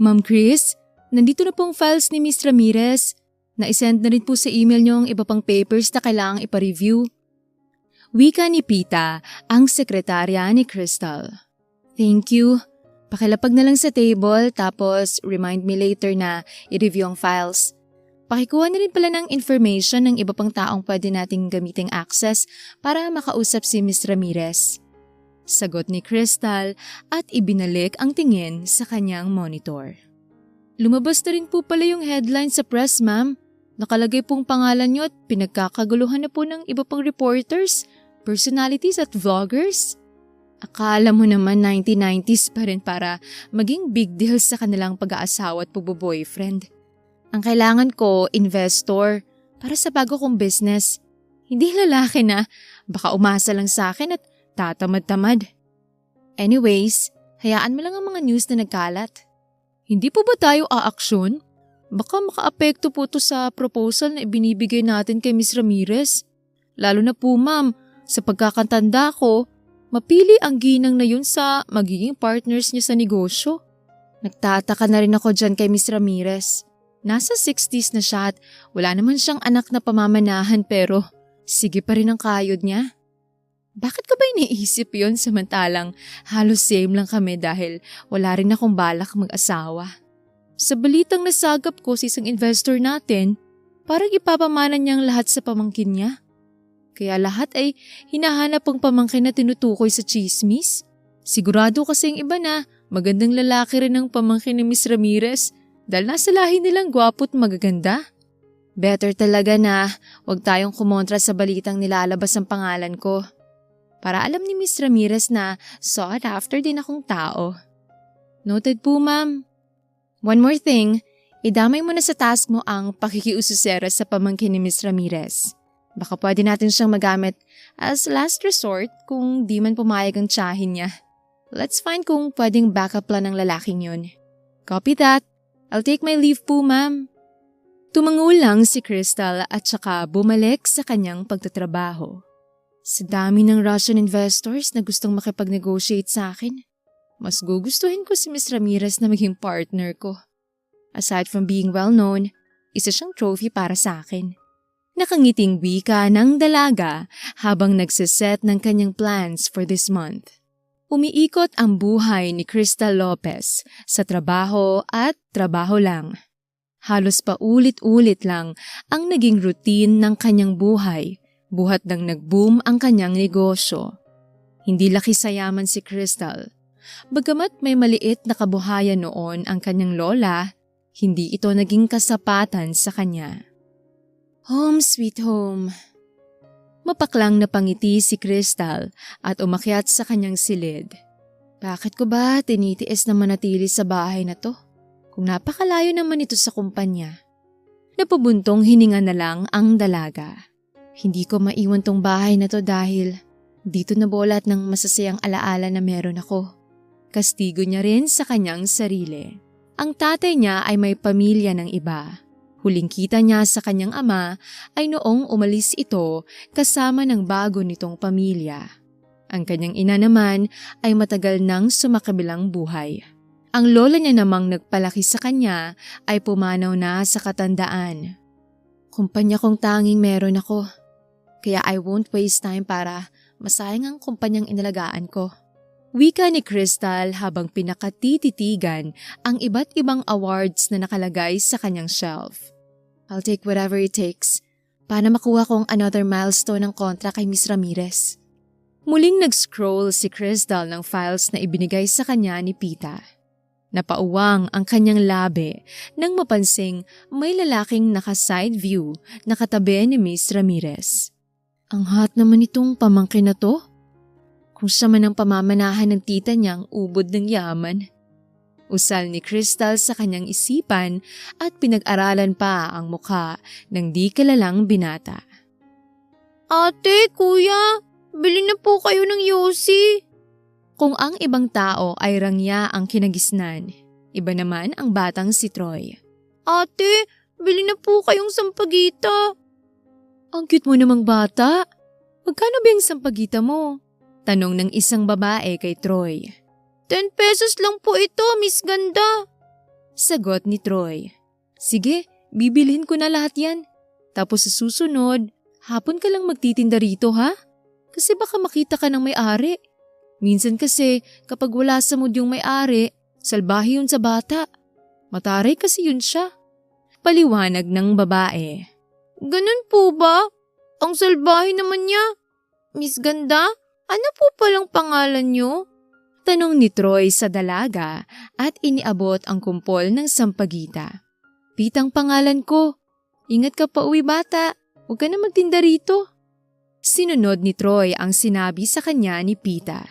Ma'am Chris, nandito na pong files ni Miss Ramirez. Na-send na rin po sa email niyo ang iba pang papers na kailangang ipa-review. Wika ni Pita, ang sekretarya ni Crystal. Thank you. Pakilapag na lang sa table tapos remind me later na i-review ang files. Pakikuha na rin pala ng information ng iba pang taong pwede nating gamiting access para makausap si Miss Ramirez. Sagot ni Crystal at ibinalik ang tingin sa kanyang monitor. Lumabas na rin po pala yung headline sa press, ma'am. Nakalagay pong pangalan niyo at pinagkakaguluhan na po ng iba pang reporters, personalities at vloggers. Akala mo naman 1990s pa rin para maging big deal sa kanilang pag-aasawa at pagbo-boyfriend. Ang kailangan ko, investor, para sa bago kong business. Hindi lalaki na, baka umasa lang sa akin at tatamad-tamad. Anyways, hayaan mo lang ang mga news na nagkalat. Hindi po ba tayo aaksyon? Baka makaapekto po to sa proposal na ibinibigay natin kay Miss Ramirez. Lalo na po ma'am, sa pagkakatanda ko, mapili ang ginang na yun sa magiging partners niya sa negosyo. Nagtataka na rin ako dyan kay Miss Ramirez. Nasa 60s na siya at wala naman siyang anak na pamamanahan pero sige pa rin ang kayod niya. Bakit ko ba iniisip yon samantalang halos same lang kami dahil wala rin akong balak mag-asawa? Sa balitang nasagap ko sa isang investor natin, parang ipapamana niyang lahat sa pamangkin niya. Kaya lahat ay hinahanap ang pamangkin na tinutukoy sa chismis. Sigurado kasing iba na magandang lalaki rin ang pamangkin ni Miss Ramirez dahil nasa lahi nilang gwapo at magaganda. Better talaga na huwag tayong kumontra sa balitang nilalabas ang pangalan ko. Para alam ni Miss Ramirez na sought after din akong tao. Noted po, ma'am. One more thing, idamay mo na sa task mo ang pakikiususera sa pamangkin ni Miss Ramirez. Baka pwede natin siyang magamit as last resort kung di man pumayag ang tiyahin niya. Let's find kung pwedeng backup plan ng lalaking yun. Copy that. I'll take my leave po, ma'am. Tumango lang si Crystal at saka bumalik sa kanyang pagtatrabaho. Sa dami ng Russian investors na gustong makipag-negotiate sa akin, mas gugustuhin ko si Miss Ramirez na maging partner ko. Aside from being well-known, isa siyang trophy para sa akin. Nakangiting wika ng dalaga habang nagsiset ng kanyang plans for this month. Umiikot ang buhay ni Crystal Lopez sa trabaho at trabaho lang. Halos paulit-ulit lang ang naging routine ng kanyang buhay buhat nang nag-boom ang kanyang negosyo. Hindi laki sa yaman si Crystal. Bagamat may maliit na kabuhayan noon ang kanyang lola, hindi ito naging kasapatan sa kanya. Home sweet home. Mapaklang napangiti si Crystal at umakyat sa kanyang silid. Bakit ko ba tinitiis na manatili sa bahay na to? Kung napakalayo naman ito sa kumpanya. Napabuntong hininga na lang ang dalaga. Hindi ko maiwan tong bahay na to dahil dito nabolat ng masasayang alaala na meron ako. Kastigo niya rin sa kanyang sarili. Ang tatay niya ay may pamilya ng iba. Huling kita niya sa kanyang ama ay noong umalis ito kasama ng bago nitong pamilya. Ang kanyang ina naman ay matagal nang sumakabilang buhay. Ang lola niya namang nagpalaki sa kanya ay pumanaw na sa katandaan. Kumpanya kong tanging meron ako. Kaya I won't waste time para masayang ang kumpanyang inalagaan ko. Wika ni Crystal habang pinakatititigan ang iba't ibang awards na nakalagay sa kanyang shelf. I'll take whatever it takes para makuha kong another milestone ng kontra kay Miss Ramirez. Muling nag-scroll si Crystal ng files na ibinigay sa kanya ni Pita. Napauwang ang kanyang labi nang mapansing may lalaking naka-side view na katabi ni Miss Ramirez. Ang hot naman itong pamangkin na to. Kung siya man ang pamamanahan ng tita niyang ubod ng yaman. Usal ni Crystal sa kanyang isipan at pinag-aralan pa ang mukha ng di kilalang binata. Ate, kuya, bili na po kayo ng yosi. Kung ang ibang tao ay rangya ang kinagisnan, iba naman ang batang si Troy. Ate, bili na po kayong sampagita. Ang cute mo namang bata. Magkano ba yung sampagita mo? Tanong ng isang babae kay Troy. 10 pesos lang po ito, Miss Ganda. Sagot ni Troy. Sige, bibilhin ko na lahat yan. Tapos sa susunod, hapon ka lang magtitinda rito ha? Kasi baka makita ka ng may-ari. Minsan kasi kapag wala sa mood yung may-ari, salbahe yun sa bata. Mataray kasi yun siya. Paliwanag ng babae. Ganun po ba? Ang salbahe naman niya. Miss Ganda, ano po palang pangalan niyo? Tanong ni Troy sa dalaga at iniabot ang kumpol ng sampagita. Pitang pangalan ko. Ingat ka pa uwi bata. Huwag ka na magtinda rito. Sinunod ni Troy ang sinabi sa kanya ni Pita.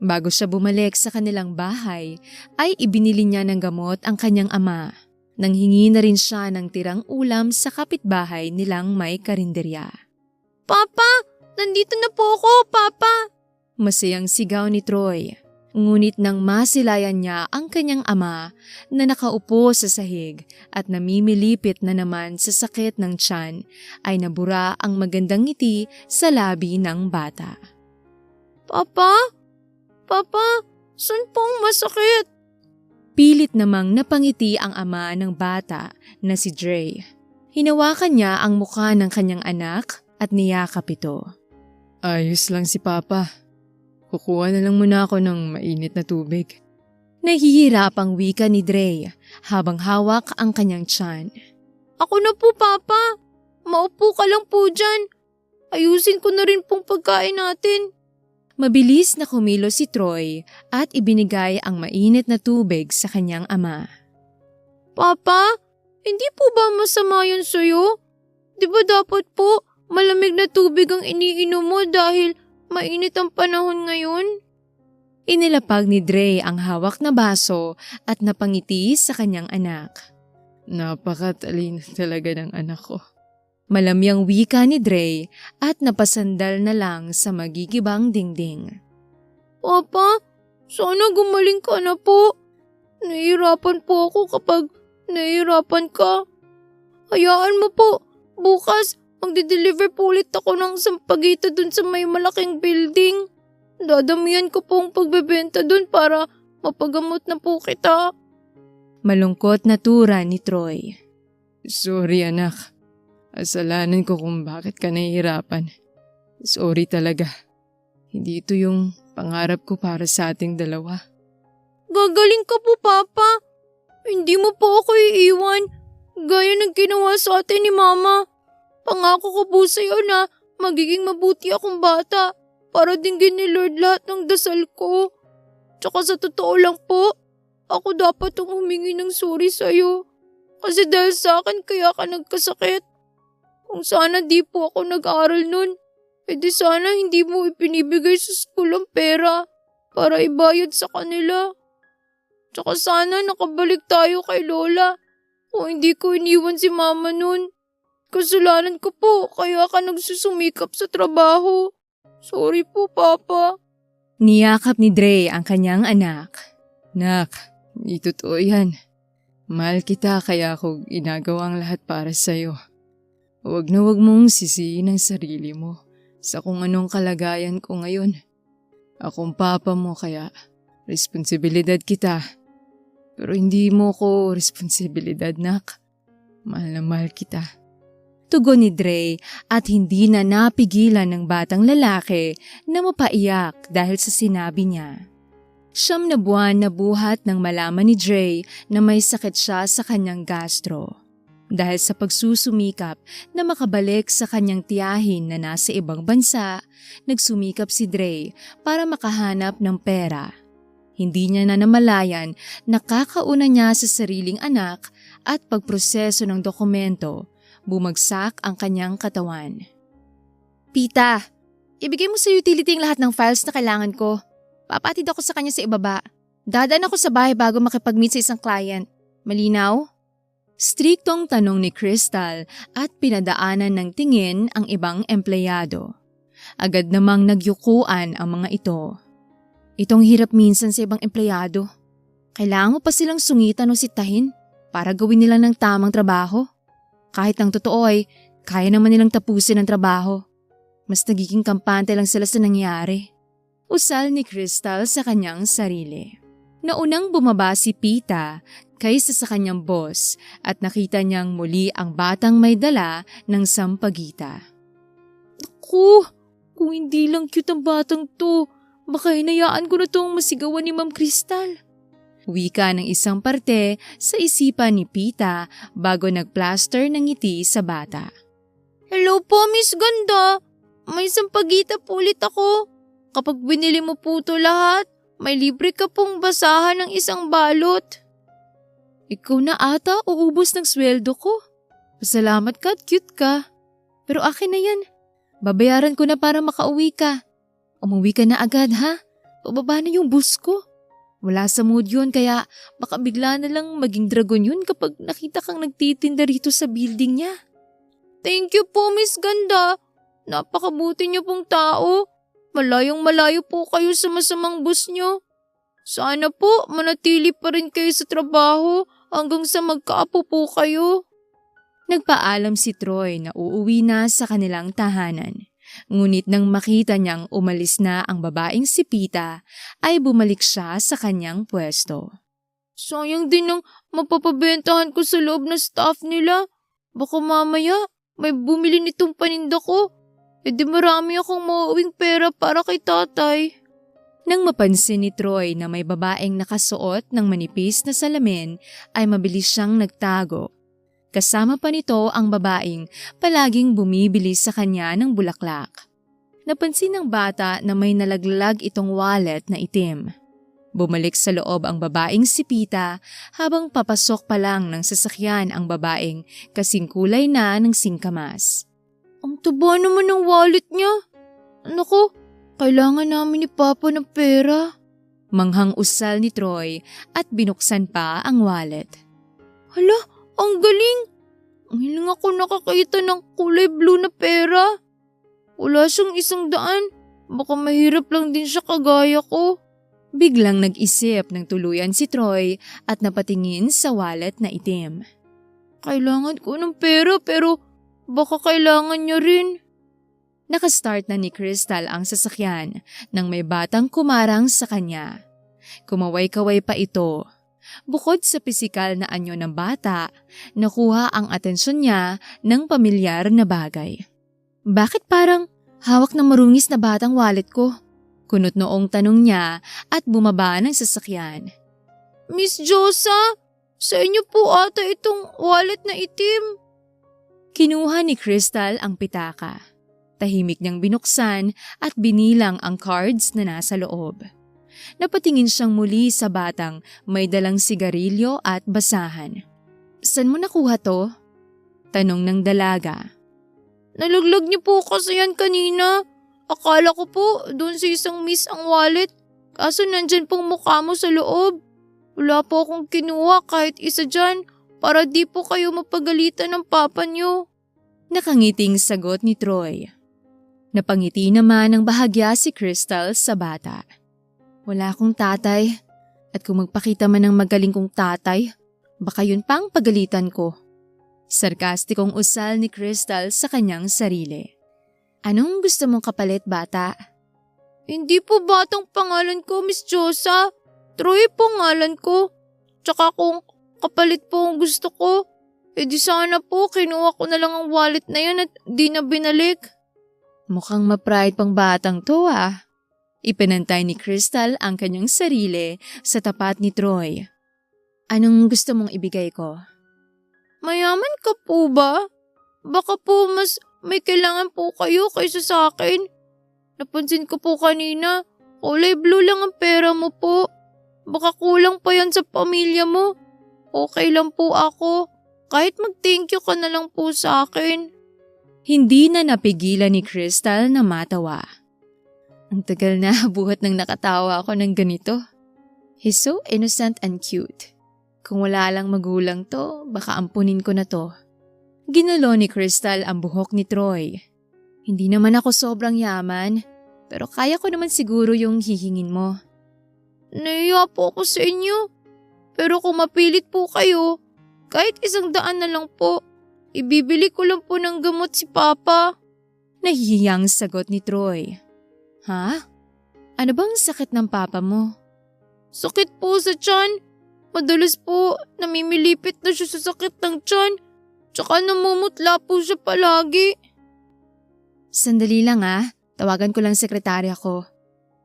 Bago siya bumalik sa kanilang bahay, ay ibinili niya ng gamot ang kanyang ama. Nanghingi na rin siya ng tirang ulam sa kapitbahay nilang may karinderya. Papa! Nandito na po ako, Papa! Masayang sigaw ni Troy. Ngunit nang masilayan niya ang kanyang ama na nakaupo sa sahig at namimilipit na naman sa sakit ng tiyan, ay nabura ang magandang ngiti sa labi ng bata. Papa? Papa, saan pong masakit? Pilit namang napangiti ang ama ng bata na si Dre. Hinawakan niya ang mukha ng kanyang anak at niyakap ito. Ayos lang si Papa. Kukuha na lang muna ako ng mainit na tubig. Nahihirap ang wika ni Dre habang hawak ang kanyang tiyan. Ako na po, Papa. Maupo ka lang po dyan. Ayusin ko na rin pong pagkain natin. Mabilis na kumilos si Troy at ibinigay ang mainit na tubig sa kanyang ama. Papa, hindi po ba masama yun sa'yo? Di ba dapat po malamig na tubig ang iniinom mo dahil mainit ang panahon ngayon? Inilapag ni Dre ang hawak na baso at napangiti sa kanyang anak. Napakatalino talaga ng anak ko. Malamyang wika ni Dre at napasandal na lang sa magigibang dingding. Papa, sana gumaling ka na po. Nahihirapan po ako kapag nahihirapan ka. Hayaan mo po, bukas magdi-deliver po ulit ako ng sampagita dun sa may malaking building. Dadamihan ko pong pagbebenta dun para mapagamot na po kita. Malungkot na tura ni Troy. Sorry anak. Kasalanan ko kung bakit ka nahihirapan. Sorry talaga. Hindi ito yung pangarap ko para sa ating dalawa. Gagaling ka po, Papa. Hindi mo po ako iiwan. Gaya ng ginawa sa atin ni Mama. Pangako ko po sa'yo na magiging mabuti akong bata para dinggin ni Lord lahat ng dasal ko. Tsaka sa totoo lang po, ako dapat ang humingi ng sorry sa'yo. Kasi dahil sa akin kaya ka nagkasakit. Kung sana di po ako nag-aral nun, edi sana hindi mo ipinibigay sa school ang pera para ibayad sa kanila. Tsaka sana nakabalik tayo kay Lola kung hindi ko iniwan si Mama nun. Kasalanan ko po kaya ka nagsusumikap sa trabaho. Sorry po, Papa. Niyakap ni Dre ang kanyang anak. Nak, hindi totoo yan. Mahal kita kaya ako ginagawa ang lahat para sa'yo. Huwag na huwag mong sisihin ang sarili mo sa kung anong kalagayan ko ngayon. Akong papa mo kaya responsibilidad kita. Pero hindi mo ko responsibilidad, nak. Mahal na mahal kita. Tugon ni Dre at hindi na napigilan ng batang lalaki na mapaiyak dahil sa sinabi niya. 9 na buwan na buhat nang malaman ni Dre na may sakit siya sa kanyang gastro. Dahil sa pagsusumikap na makabalik sa kanyang tiyahin na nasa ibang bansa, nagsumikap si Dre para makahanap ng pera. Hindi niya na namalayan na kakauna niya sa sariling anak at pagproseso ng dokumento, bumagsak ang kanyang katawan. Pita, ibigay mo sa utility ang lahat ng files na kailangan ko. Papatid ako sa kanya sa ibaba. Dadaan ako sa bahay bago makipag-meet sa isang client. Malinaw? Striktong tanong ni Crystal at pinadaanan ng tingin ang ibang empleyado. Agad namang nagyukuan ang mga ito. Itong hirap minsan sa ibang empleyado. Kailangan mo pa silang sungitan o sitahin para gawin nila ng tamang trabaho. Kahit ang totoo ay kaya naman nilang tapusin ang trabaho. Mas nagiging kampante lang sila sa nangyayari. Usal ni Crystal sa kanyang sarili. Naunang bumaba si Pita kaysa sa kanyang boss at nakita niyang muli ang batang may dala ng sampagita. Naku, kung hindi lang cute ang batang to, baka hinayaan ko na tong masigawan ni Ma'am Crystal. Wika ng isang parte sa isipan ni Pita bago nagplaster ng ngiti sa bata. Hello po, Miss Ganda. May sampagita po ulit ako. Kapag binili mo po ito lahat, may libre ka pong basahan ng isang balot. Ikaw na ata uubos ng sweldo ko. Pasalamat ka at cute ka. Pero akin na yan. Babayaran ko na para makauwi ka. Umuwi ka na agad ha. Pababa na yung bus ko. Wala sa mood yun kaya baka bigla na lang maging dragon yun kapag nakita kang nagtitinda rito sa building niya. Thank you po, Miss Ganda. Napakabuti niyo pong tao. Malayong malayo po kayo sa masamang bus niyo. Sana po manatili pa rin kayo sa trabaho hanggang sa magkaapo po kayo. Nagpaalam si Troy na uuwi na sa kanilang tahanan. Ngunit nang makita niyang umalis na ang babaeng si Pita, ay bumalik siya sa kanyang pwesto. Sayang din ang mapapabentahan ko sa loob na staff nila. Baka mamaya may bumili nitong paninda ko. E di marami akong mauuwing pera para kay tatay. Nang mapansin ni Troy na may babaeng nakasuot ng manipis na salamin, ay mabilis siyang nagtago. Kasama pa nito ang babaeng palaging bumibili sa kanya ng bulaklak. Napansin ng bata na may nalaglag itong wallet na itim. Bumalik sa loob ang babaeng si Pita habang papasok pa lang ng sasakyan ang babaeng kasing kulay na ng singkamas. Ang taba naman ng wallet niya. Naku, kailangan namin ni Papa ng pera. Manghang usal ni Troy at binuksan pa ang wallet. Hala, ang galing! Ngayon ako nakakita ng kulay blue na pera. Wala siyang 100. Baka mahirap lang din siya kagaya ko. Biglang nag-isip ng tuluyan si Troy at napatingin sa wallet na itim. Kailangan ko ng pera pero baka kailangan niya rin. Nakastart na ni Crystal ang sasakyan nang may batang kumarang sa kanya. Kumaway-kaway pa ito. Bukod sa pisikal na anyo ng bata, nakuha ang atensyon niya ng pamilyar na bagay. Bakit parang hawak ng marungis na batang wallet ko? Kunot noong tanong niya at bumaba ng sasakyan. Miss Josa, sa inyo po ata itong wallet na itim. Kinuha ni Crystal ang pitaka. Tahimik niyang binuksan at binilang ang cards na nasa loob. Napatingin siyang muli sa batang may dalang sigarilyo at basahan. Saan mo nakuha to? Tanong ng dalaga. Nalaglag niyo po kasi yan kanina. Akala ko po doon sa isang miss ang wallet. Kaso nandyan pong mukha mo sa loob. Wala po akong kinuha kahit isa dyan para di po kayo mapagalitan ng papa niyo. Nakangiting sagot ni Troy. Napangiti naman ng bahagya si Crystal sa bata. Wala akong tatay at kung magpakita man ng magaling kong tatay, baka yun pang pagalitan ko. Sarkastikong usal ni Crystal sa kanyang sarili. Anong gusto mong kapalit, bata? Hindi po batang pangalan ko, Miss Josa. Troy po ngalan ko. Tsaka kung kapalit po ang gusto ko, di sana po kinuha ko na lang ang wallet na yan at di na binalik. Mukhang ma-pride pang batang to ah. Ipinantay ni Crystal ang kanyang sarili sa tapat ni Troy. Anong gusto mong ibigay ko? Mayaman ka po ba? Baka po mas may kailangan po kayo kaysa sa akin. Napansin ko po kanina, kulay blue lang ang pera mo po. Baka kulang pa yan sa pamilya mo. Okay lang po ako. Kahit mag-thank you ka na lang po sa akin. Hindi na napigilan ni Crystal na matawa. Ang tagal na buhat nang nakatawa ako ng ganito. He's so innocent and cute. Kung wala lang magulang to, baka ampunin ko na to. Ginulo ni Crystal ang buhok ni Troy. Hindi naman ako sobrang yaman, pero kaya ko naman siguro yung hihingin mo. Nahiya po ako sa inyo. Pero kung mapilit po kayo, kahit 100 na lang po, ibibili ko lang po ng gamot si Papa. Nahihiyang sagot ni Troy. Ha? Ano bang sakit ng papa mo? Sakit po sa tiyan. Madalas po, namimilipit na siya sa sakit ng tiyan. Tsaka namumutla po siya palagi. Sandali lang tawagan ko lang sekretarya ko.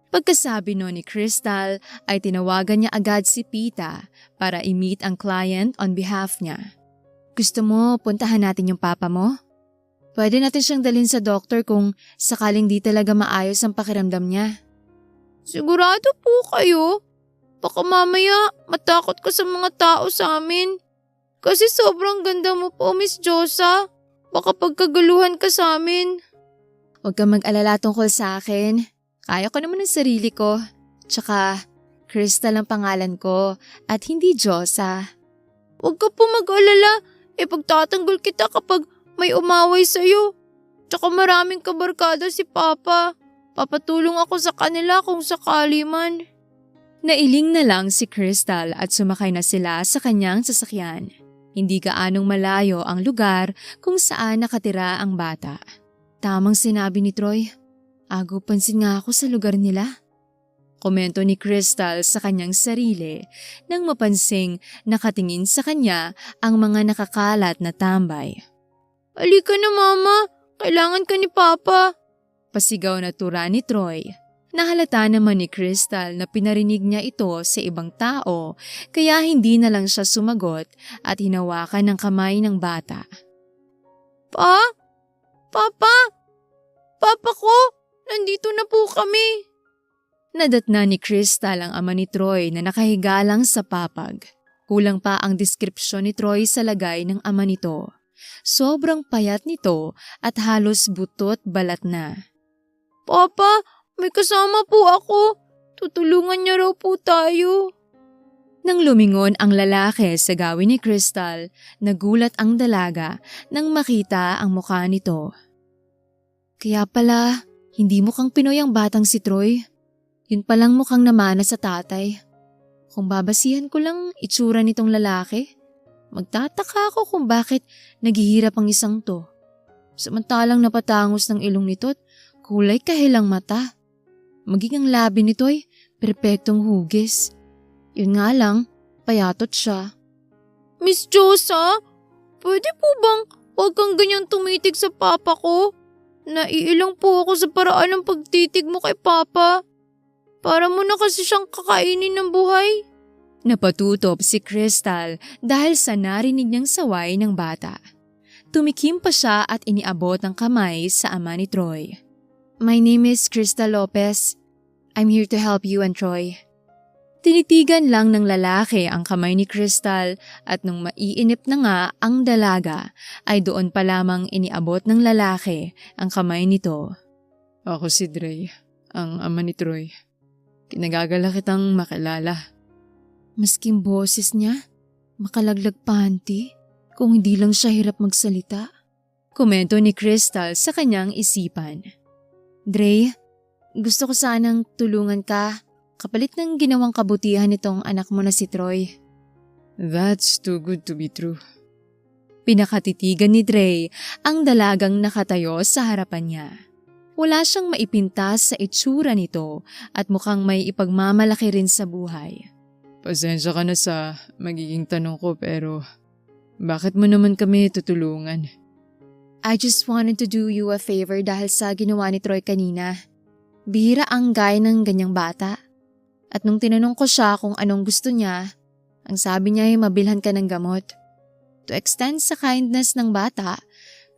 Pagkasabi no ni Crystal ay tinawagan niya agad si Pita para i-meet ang client on behalf niya. Gusto mo puntahan natin yung papa mo? Pwede natin siyang dalhin sa doktor kung sakaling di talaga maayos ang pakiramdam niya. Sigurado po kayo? Baka mamaya matakot ka sa mga tao sa amin. Kasi sobrang ganda mo po, Miss Josa. Baka pagkagaluhan ka sa amin. Huwag kang mag-alala tungkol sa akin. Kaya ko naman ang sarili ko. Tsaka, Crystal ang pangalan ko at hindi Josa. Huwag ka po mag-alala. Pagtatanggol kita kapag may umaway sa'yo. Tsaka maraming kabarkada si Papa. Papatulong ako sa kanila kung sakali man. Nailing na lang si Crystal at sumakay na sila sa kanyang sasakyan. Hindi gaanong malayo ang lugar kung saan nakatira ang bata. Tamang sinabi ni Troy, agaw pansin nga ako sa lugar nila. Komento ni Crystal sa kanyang sarili nang mapansing nakatingin sa kanya ang mga nakakalat na tambay. Halika na mama, kailangan ka ni Papa. Pasigaw na tura ni Troy. Nahalata naman ni Crystal na pinarinig niya ito sa ibang tao kaya hindi na lang siya sumagot at hinawakan ng kamay ng bata. Pa? Papa? Papa ko? Nandito na po kami. Nadatna ni Crystal ang ama ni Troy na nakahiga lang sa papag. Kulang pa ang deskripsyon ni Troy sa lagay ng ama nito. Sobrang payat nito at halos butot balat na. Papa, may kasama po ako. Tutulungan niya raw po tayo. Nang lumingon ang lalaki sa gawin ni Crystal, nagulat ang dalaga nang makita ang mukha nito. Kaya pala, hindi mukhang Pinoy ang batang si Troy. Yun palang mukhang namana sa tatay. Kung babasihan ko lang itsura nitong lalaki, magtataka ako kung bakit naghihirap ang isang to. Samantalang napatangos ng ilong nito't kulay kahilang mata. Maging ang labi nito'y perpektong hugis. Yun nga lang, payatot siya. Miss Josa, pwede po bang huwag kang ganyang tumitig sa papa ko? Naiilang po ako sa paraan ng pagtitig mo kay Papa. Para mo na kasi siyang kakainin ng buhay. Napatutop si Crystal dahil sa narinig niyang saway ng bata. Tumikim pa siya at iniabot ang kamay sa ama ni Troy. My name is Crystal Lopez. I'm here to help you and Troy. Tinitigan lang ng lalaki ang kamay ni Crystal at nung maiinip na nga ang dalaga ay doon pa lamang iniabot ng lalaki ang kamay nito. Ako si Dre, ang ama ni Troy. Kinagagala kitang makilala. Masking boses niya, makalaglag panty kung hindi lang siya hirap magsalita. Komento ni Crystal sa kanyang isipan. Dre, gusto ko sanang tulungan ka. Kapalit ng ginawang kabutihan nitong anak mo na si Troy. That's too good to be true. Pinakatitigan ni Dre ang dalagang nakatayo sa harapan niya. Wala siyang maipintas sa itsura nito at mukhang may ipagmamalaki rin sa buhay. Pasensya ka na sa magiging tanong ko pero bakit mo naman kami tutulungan? I just wanted to do you a favor dahil sa ginawa ni Troy kanina. Bihira ang gaya ng ganyang bata. At nung tinanong ko siya kung anong gusto niya, ang sabi niya ay mabilhan ka ng gamot. To extend sa kindness ng bata,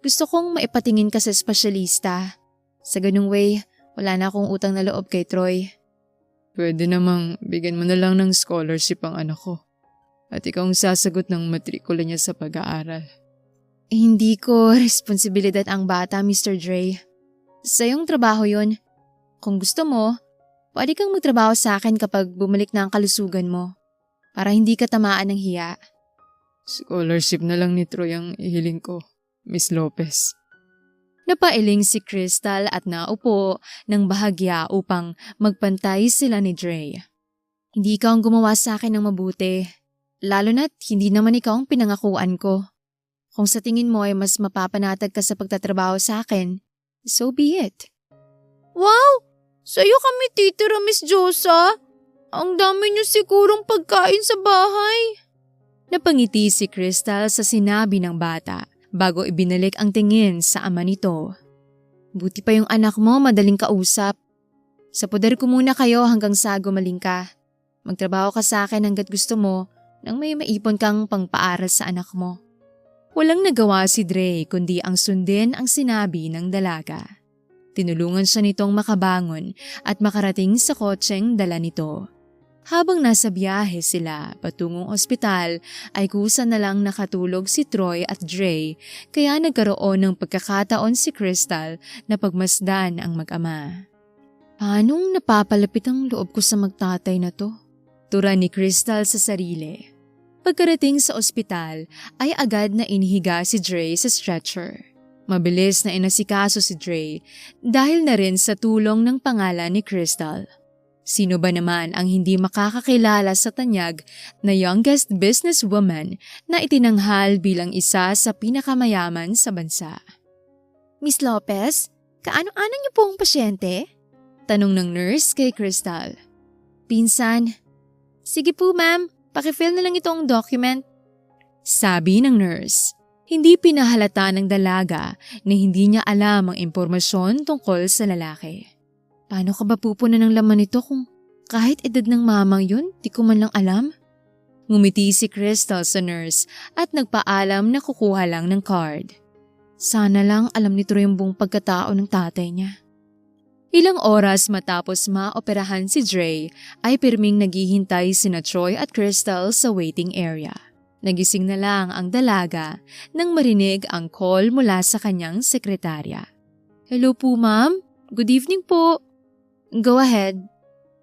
gusto kong maipatingin ka sa espesyalista. Sa ganung way, wala na akong utang na loob kay Troy. Pwede namang bigyan mo na lang ng scholarship ang anak ko. At ikaw ang sasagot ng matrikula niya sa pag-aaral. Hindi ko responsibilidad ang bata, Mr. Dre. Sa iyong trabaho yun. Kung gusto mo, pwede kang magtrabaho sa akin kapag bumalik na ang kalusugan mo. Para hindi ka tamaan ng hiya. Scholarship na lang ni Troy ang ihiling ko, Miss Lopez. Napailing si Crystal at naupo ng bahagya upang magpantay sila ni Dre. Hindi ikaw ang gumawa sa akin ng mabuti. Lalo na't hindi naman ikaw ang pinangakuan ko. Kung sa tingin mo ay mas mapapanatag ka sa pagtatrabaho sa akin, so be it. Wow! Sa'yo kami titira, Miss Josa. Ang dami niyo sigurong pagkain sa bahay. Napangiti si Crystal sa sinabi ng bata bago ibinalik ang tingin sa ama nito. Buti pa yung anak mo madaling kausap. Sa poder ko muna kayo hanggang sa gumaling ka. Magtrabaho ka sa akin hanggat gusto mo nang may maipon kang pangpaaral sa anak mo. Walang nagawa si Dre kundi ang sundin ang sinabi ng dalaga. Tinulungan siya nitong makabangon at makarating sa kotseng dala nito. Habang nasa biyahe sila patungong ospital ay kusa na lang nakatulog si Troy at Dre kaya nagkaroon ng pagkakataon si Crystal na pagmasdan ang mag-ama. Paanong napapalapit ang loob ko sa magtatay na to? Tura ni Crystal sa sarili. Pagkarating sa ospital ay agad na inihiga si Dre sa stretcher. Mabilis na inasikaso si Dre dahil na rin sa tulong ng pangalan ni Crystal. Sino ba naman ang hindi makakakilala sa tanyag na youngest businesswoman na itinanghal bilang isa sa pinakamayaman sa bansa? Miss Lopez, kaano-ano niyo po ang pasyente? Tanong ng nurse kay Crystal. Pinsan. Sige po ma'am, pakifill na lang itong document. Sabi ng nurse. Hindi pinahalata ng dalaga na hindi niya alam ang impormasyon tungkol sa lalaki. Paano ka ba pupunan ng laman nito kung kahit edad ng mamang yun, di ko man lang alam? Ngumiti si Crystal sa nurse at nagpaalam na kukuha lang ng card. Sana lang alam ni Troy yung buong pagkatao ng tatay niya. Ilang oras matapos maoperahan si Dre ay pirming naghihintay sina Troy at Crystal sa waiting area. Nagising na lang ang dalaga nang marinig ang call mula sa kanyang sekretarya. Hello po ma'am, good evening po. Go ahead.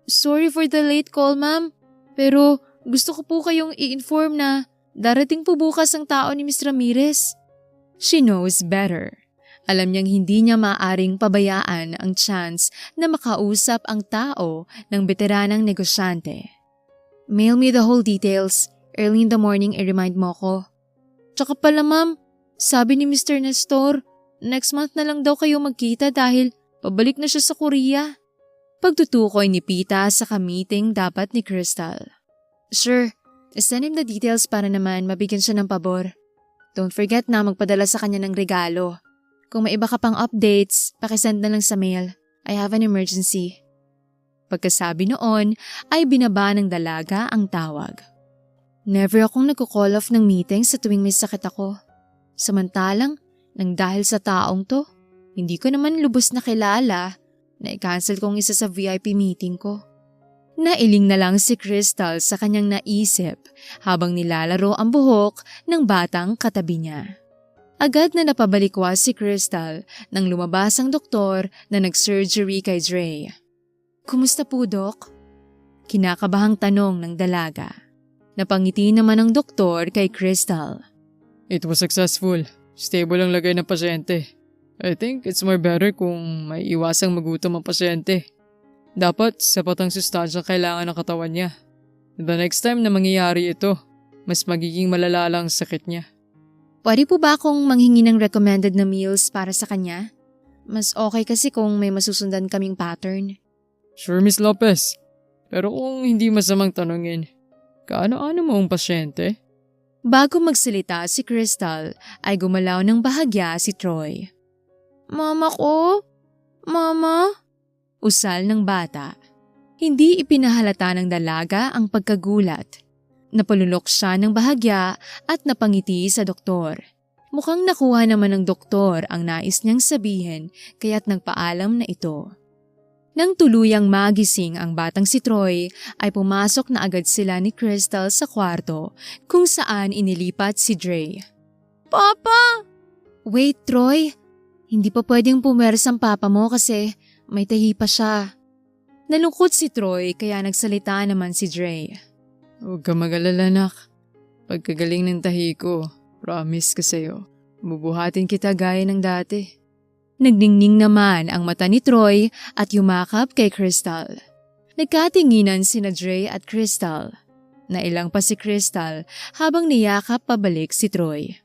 Sorry for the late call, ma'am. Pero gusto ko po kayong i-inform na darating po bukas ang tao ni Ms. Ramirez. She knows better. Alam niyang hindi niya maaring pabayaan ang chance na makausap ang tao ng veteranang negosyante. Mail me the whole details. Early in the morning, i-remind mo ko. Tsaka pala ma'am, sabi ni Mr. Nestor, next month na lang daw kayo magkita dahil pabalik na siya sa Korea. Pagtutukoy ni Pita sa ka-meeting dapat ni Crystal. Sure, send him the details para naman mabigyan siya ng pabor. Don't forget na magpadala sa kanya ng regalo. Kung may iba ka pang updates, pakisend na lang sa mail. I have an emergency. Pagkasabi noon ay binaba ng dalaga ang tawag. Never akong nagko-call off ng meeting sa tuwing may sakit ako. Samantalang, nang dahil sa taong to, hindi ko naman lubos na kilala, na-cancel kong isa sa VIP meeting ko. Nailing na lang si Crystal sa kanyang naisip habang nilalaro ang buhok ng batang katabi niya. Agad na napabalikwas si Crystal nang lumabas ang doktor na nag-surgery kay Dre. Kumusta po, Dok? Kinakabahang tanong ng dalaga. Napangiti naman ang doktor kay Crystal. It was successful. Stable ang lagay ng pasyente. I think it's more better kung may iwasang magutom ang pasyente. Dapat sapat ang sustansyang kailangan ng katawan niya. The next time na mangyayari ito, mas magiging malala lang ang sakit niya. Pwede po ba akong manghingi ng recommended na meals para sa kanya? Mas okay kasi kung may masusundan kaming pattern. Sure, Miss Lopez. Pero kung hindi masamang tanungin, kaano-ano mo ang pasyente? Bago magsalita si Crystal ay gumalaw ng bahagya si Troy. Mama ko? Mama? Usal ng bata. Hindi ipinahalata ng dalaga ang pagkagulat. Napalunok siya ng bahagya at napangiti sa doktor. Mukhang nakuha naman ng doktor ang nais niyang sabihin kaya't nagpaalam na ito. Nang tuluyang magising ang batang si Troy ay pumasok na agad sila ni Crystal sa kwarto kung saan inilipat si Dre. Papa! Wait, Troy. Hindi pa pwedeng pumeres ang papa mo kasi may tahi pa siya. Nalungkot si Troy kaya nagsalita naman si Dre. Huwag ka mag-alala, nak. Pagkagaling ng tahi ko, promise ko sa'yo, bubuhatin kita gaya ng dati. Nagningning naman ang mata ni Troy at yumakap kay Crystal. Nagkatinginan sina Dre at Crystal. Nailang pa si Crystal habang niyakap pabalik si Troy.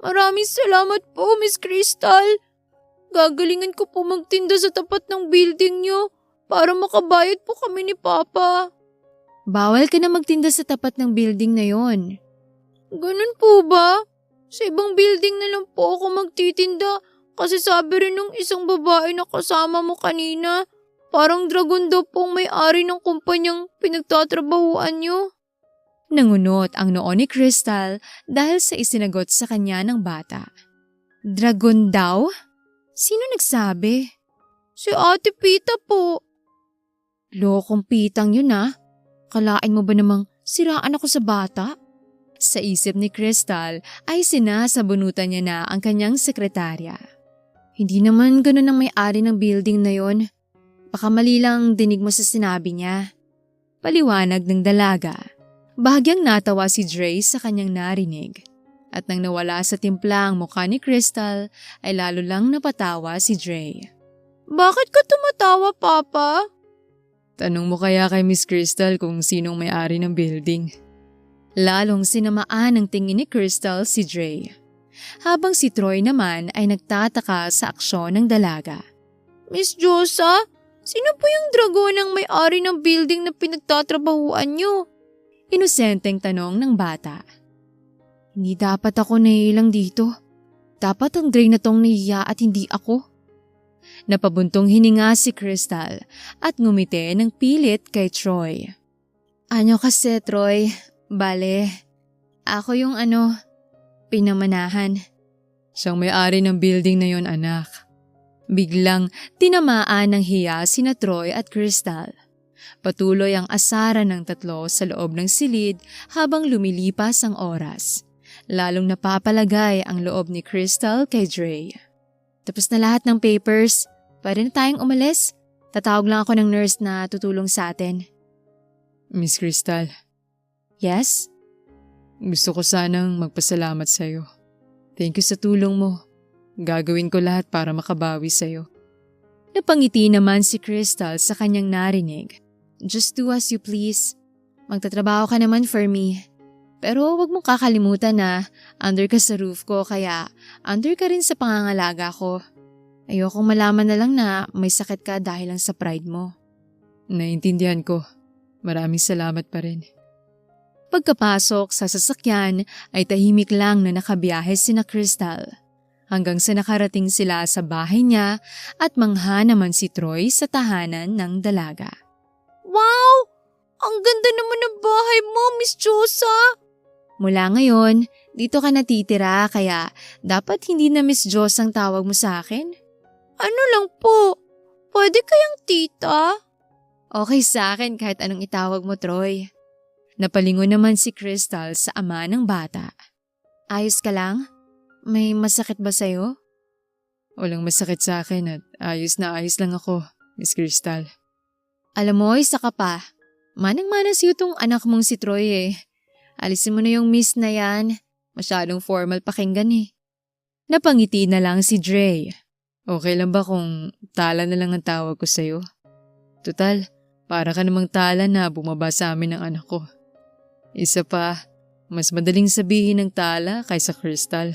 Maraming salamat po, Miss Crystal. Gagalingan ko po magtinda sa tapat ng building niyo para makabayad po kami ni Papa. Bawal ka na magtinda sa tapat ng building na yon. Ganun po ba? Sa ibang building na lang po ako magtitinda kasi sabi rin ng isang babae na kasama mo kanina, parang dragon daw pong may-ari ng kumpanyang pinagtatrabahuan niyo. Nangunot ang noo ni Crystal dahil sa isinagot sa kanya ng bata. Dragon daw? Sino nagsabi? Si Ate Pita po. Lokong pitang yun ah. Kalain mo ba namang siraan ako sa bata? Sa isip ni Crystal ay sinasabunutan niya na ang kanyang sekretarya. Hindi naman ganun ang may-ari ng building na yon. Baka mali lang dinig mo sa sinabi niya. Paliwanag ng dalaga. Bahagyang natawa si Dre sa kanyang narinig. At nang nawala sa timpla ang mukha ni Crystal ay lalo lang napatawa si Dre. Bakit ka tumatawa, Papa? Tanong mo kaya kay Miss Crystal kung sinong may-ari ng building. Lalong sinamaan ng tingin ni Crystal si Dre. Habang si Troy naman ay nagtataka sa aksyon ng dalaga. Miss Josa, sino po yung dragon ang may-ari ng building na pinagtatrabahuan niyo? Inosenteng tanong ng bata. Hindi dapat ako naiilang dito. Dapat ang Dre na tong nahiya at hindi ako. Napabuntong hininga si Crystal at ngumiti ng pilit kay Troy. Ano kasi, Troy? Bale, ako yung pinamanahan. Siyang may-ari ng building na yon, anak. Biglang tinamaan ng hiya sina Troy at Crystal. Patuloy ang asaran ng tatlo sa loob ng silid habang lumilipas ang oras. Lalong napapalagay ang loob ni Crystal kay Dre. Tapos na lahat ng papers. Pwede na tayong umalis. Tatawag lang ako ng nurse na tutulong sa atin. Miss Crystal. Yes? Gusto ko sanang magpasalamat sa'yo. Thank you sa tulong mo. Gagawin ko lahat para makabawi sa'yo. Napangiti naman si Crystal sa kanyang narinig. Just do as you please. Magtatrabaho ka naman for me. Pero wag mong kakalimutan na under ka sa roof ko kaya under ka rin sa pangangalaga ko. Ayokong malaman na lang na may sakit ka dahil lang sa pride mo. Naintindihan ko. Maraming salamat pa rin. Pagkapasok sa sasakyan ay tahimik lang na nakabiyahe sina Crystal. Hanggang sa nakarating sila sa bahay niya at mangha naman si Troy sa tahanan ng dalaga. Wow! Ang ganda naman ng bahay mo, Miss Josa! Mula ngayon, dito ka natitira kaya dapat hindi na Miss Jos ang tawag mo sa akin. Ano lang po? Pwede kayang tita? Okay sa akin kahit anong itawag mo, Troy. Napalingon naman si Crystal sa ama ng bata. Ayos ka lang? May masakit ba sa'yo? Walang masakit sa akin at ayos na ayos lang ako, Miss Crystal. Alam mo, isa ka pa. Manang-mana sa'yo tong anak mong si Troy eh. Alisin mo na yung miss na yan. Masyadong formal pakinggan eh. Napangiti na lang si Dre. Okay lang ba kung Tala na lang ang tawag ko sa'yo? Tutal, para ka namang Tala na bumaba sa amin ng anak ko. Isa pa, mas madaling sabihin ng Tala kaysa Crystal.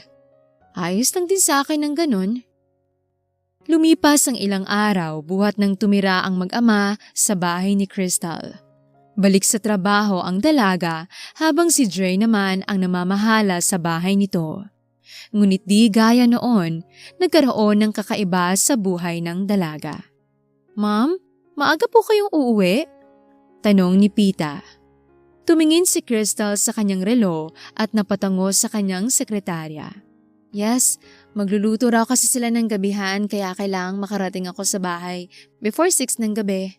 Ayos lang din sa akin ng ganun. Lumipas ang ilang araw buhat nang tumira ang mag-ama sa bahay ni Crystal. Balik sa trabaho ang dalaga habang si Dre naman ang namamahala sa bahay nito. Ngunit di gaya noon, nagkaroon ng kakaiba sa buhay ng dalaga. Ma'am, maaga po kayong uuwi? Tanong ni Pita. Tumingin si Crystal sa kanyang relo at napatango sa kanyang sekretarya. Yes, magluluto raw kasi sila ng gabihan kaya kailangang makarating ako sa bahay before 6 ng gabi.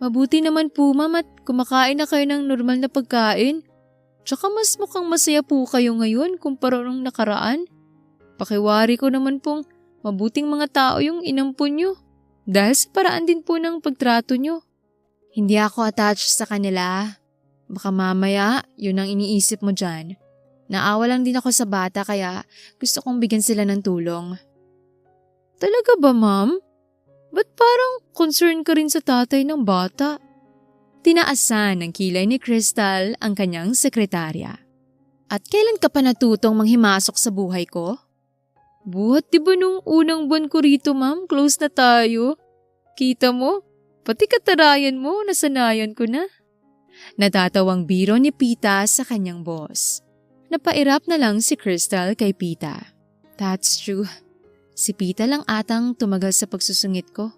Mabuti naman po ma'am at kumakain na kayo ng normal na pagkain. Tsaka mas mukhang masaya po kayo ngayon kumpara nung nakaraan. Pakiwari ko naman pong mabuting mga tao yung inampun nyo dahil sa paraan din po ng pagtrato nyo. Hindi ako attached sa kanila. Baka mamaya yun ang iniisip mo dyan. Naawa lang din ako sa bata kaya gusto kong bigyan sila ng tulong. Talaga ba ma'am? Ba't parang concern ka rin sa tatay ng bata? Tinaasan ng kilay ni Crystal ang kanyang sekretarya. At kailan ka pa natutong manghimasok sa buhay ko? Buhat di ba nung unang buwan ko rito ma'am, close na tayo? Kita mo, pati katarayan mo nasanayan ko na. Natatawang biro ni Pita sa kanyang boss. Napairap na lang si Crystal kay Pita. That's true. Si Pita lang atang tumagal sa pagsusungit ko.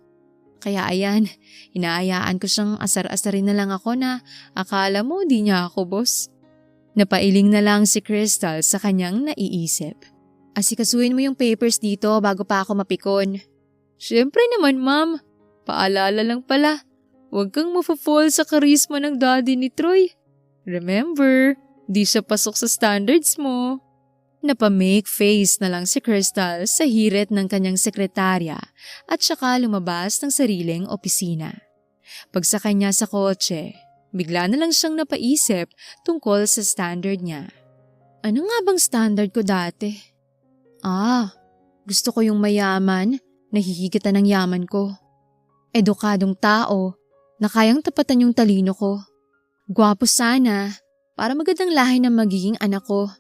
Kaya ayan, inaayaan ko siyang asar-asarin na lang ako na akala mo di niya ako boss. Napailing na lang si Crystal sa kanyang naiisip. Asikasuhin mo yung papers dito bago pa ako mapikon. Siyempre naman ma'am, paalala lang pala. Huwag kang mafo-fall sa karisma ng daddy ni Troy. Remember, di siya pasok sa standards mo. Napamake face na lang si Crystal sa hirit ng kanyang sekretarya at saka lumabas ng sariling opisina. Pagsakay niya sa kotse, bigla na lang siyang napaisip tungkol sa standard niya. Ano nga bang standard ko dati? Gusto ko yung mayaman, nahihigitan ng yaman ko. Edukadong tao, na kayang tapatan yung talino ko. Gwapo sana, para magandang lahi na magiging anak ko.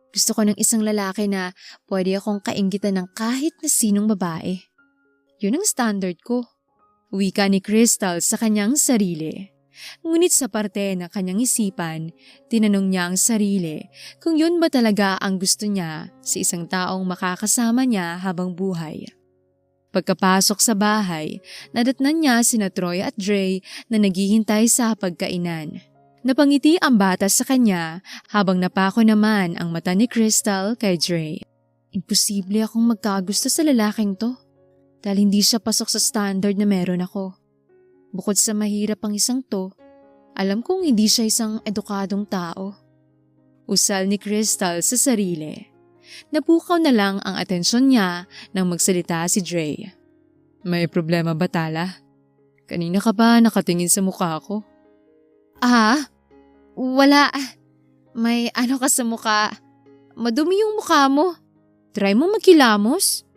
Gusto ko ng isang lalaki na pwede akong kainggitan ng kahit na sinong babae. Yun ang standard ko. Wika ni Crystal sa kanyang sarili. Ngunit sa parte ng kanyang isipan, tinanong niya ang sarili kung yun ba talaga ang gusto niya sa isang taong makakasama niya habang buhay. Pagkapasok sa bahay, nadatnan niya sina Troy at Dre na naghihintay sa pagkainan. Napangiti ang bata sa kanya habang napako naman ang mata ni Crystal kay Dre. Imposible akong magkagusto sa lalaking to dahil hindi siya pasok sa standard na meron ako. Bukod sa mahirap ang isang to, alam kong hindi siya isang edukadong tao. Usal ni Crystal sa sarili. Napukaw na lang ang atensyon niya nang magsalita si Dre. May problema ba, Tala? Kanina ka ba nakatingin sa mukha ko? Wala. May ano ka sa mukha. Madumi yung mukha mo. Try mo magkilamos.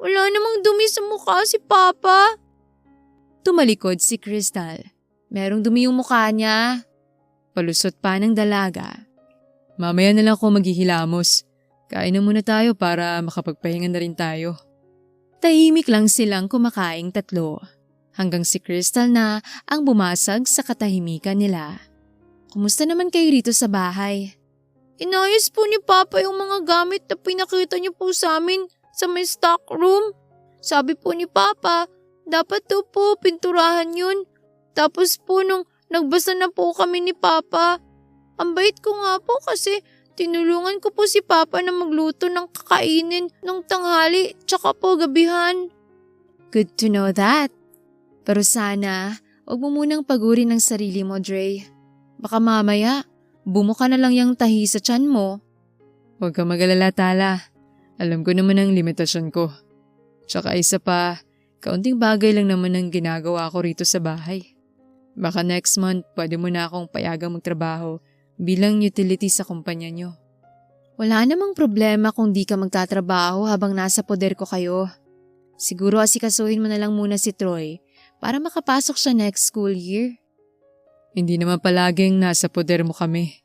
Wala namang dumi sa mukha si Papa. Tumalikod si Crystal. Merong dumi yung mukha niya. Palusot pa ng dalaga. Mamaya na lang ako maghihilamos. Kain na muna tayo para makapagpahinga na rin tayo. Tahimik lang silang kumakaing tatlo. Hanggang si Crystal na ang bumasag sa katahimikan nila. Kumusta naman kayo rito sa bahay? Inayos po ni Papa yung mga gamit na pinakita niyo po sa amin sa may stock room. Sabi po ni Papa, dapat daw po pinturahan yun. Tapos po nung nagbasa na po kami ni Papa, ang bait ko nga po kasi tinulungan ko po si Papa na magluto ng kakainin nung tanghali tsaka po gabihan. Good to know that. Pero sana, huwag mo munang pagurin ang sarili mo, Dre. Baka mamaya, bumuka na lang yung tahi sa tiyan mo. Huwag ka mag-alala, Tala. Alam ko naman ang limitasyon ko. Tsaka isa pa, kaunting bagay lang naman ang ginagawa ko rito sa bahay. Baka next month, pwede mo na akong payagang magtrabaho bilang utility sa kumpanya nyo. Wala namang problema kung di ka magtatrabaho habang nasa poder ko kayo. Siguro asikasuhin mo na lang muna si Troy para makapasok siya next school year. Hindi naman palaging nasa poder mo kami.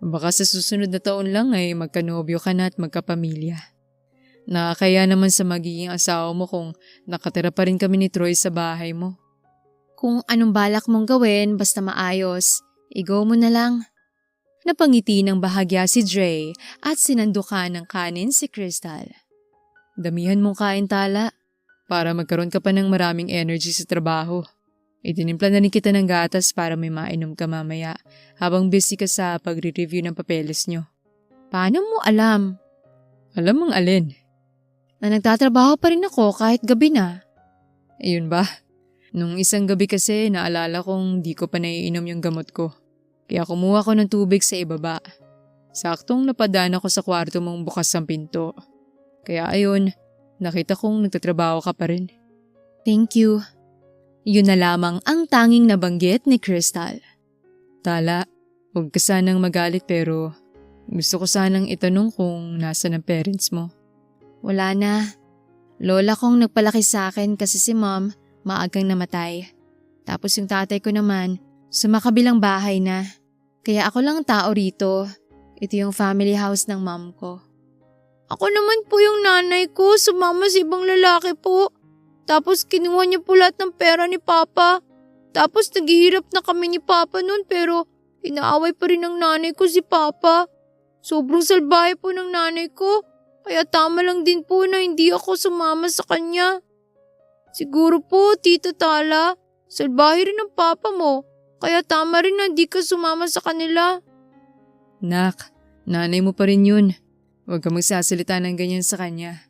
Baka sa susunod na taon lang ay magkanobyo ka na at magkapamilya. Nakakaya naman sa magiging asawa mo kung nakatira pa rin kami ni Troy sa bahay mo. Kung anong balak mong gawin basta maayos, i-go mo na lang. Napangiti ng bahagya si Dre at sinandukan ng kanin si Crystal. Damihan mong kain, Tala, para magkaroon ka pa ng maraming energy sa trabaho. Itinimpla na rin kita ng gatas para may mainom ka mamaya habang busy ka sa pagre-review ng papeles nyo. Paano mo alam? Alam mong alin? Na nagtatrabaho pa rin ako kahit gabi na. Ayun ba? Nung isang gabi kasi naalala kong di ko pa naiinom yung gamot ko. Kaya kumuha ko ng tubig sa ibaba. Saktong napadaan ako sa kwarto mong bukas ang pinto. Kaya ayun, nakita kong nagtatrabaho ka pa rin. Thank you. Yun na lamang ang tanging nabanggit ni Crystal. Tala, huwag ka sanang magalit pero gusto ko sanang itanong kung nasa ng parents mo. Wala na. Lola kong nagpalaki sa akin kasi si Mom maagang namatay. Tapos yung tatay ko naman, sumakabilang bahay na. Kaya ako lang tao rito. Ito yung family house ng mom ko. Ako naman po yung nanay ko, sumama sa ibang lalaki po. Tapos kinuha niya po lahat ng pera ni Papa. Tapos naghihirap na kami ni Papa noon pero inaaway pa rin ng nanay ko si Papa. Sobrang salbahe po ng nanay ko. Kaya tama lang din po na hindi ako sumama sa kanya. Siguro po, Tita Tala, salbahe rin ng Papa mo. Kaya tama rin na hindi ka sumama sa kanila. Nak, nanay mo pa rin yun. Huwag ka magsasalita ng ganyan sa kanya.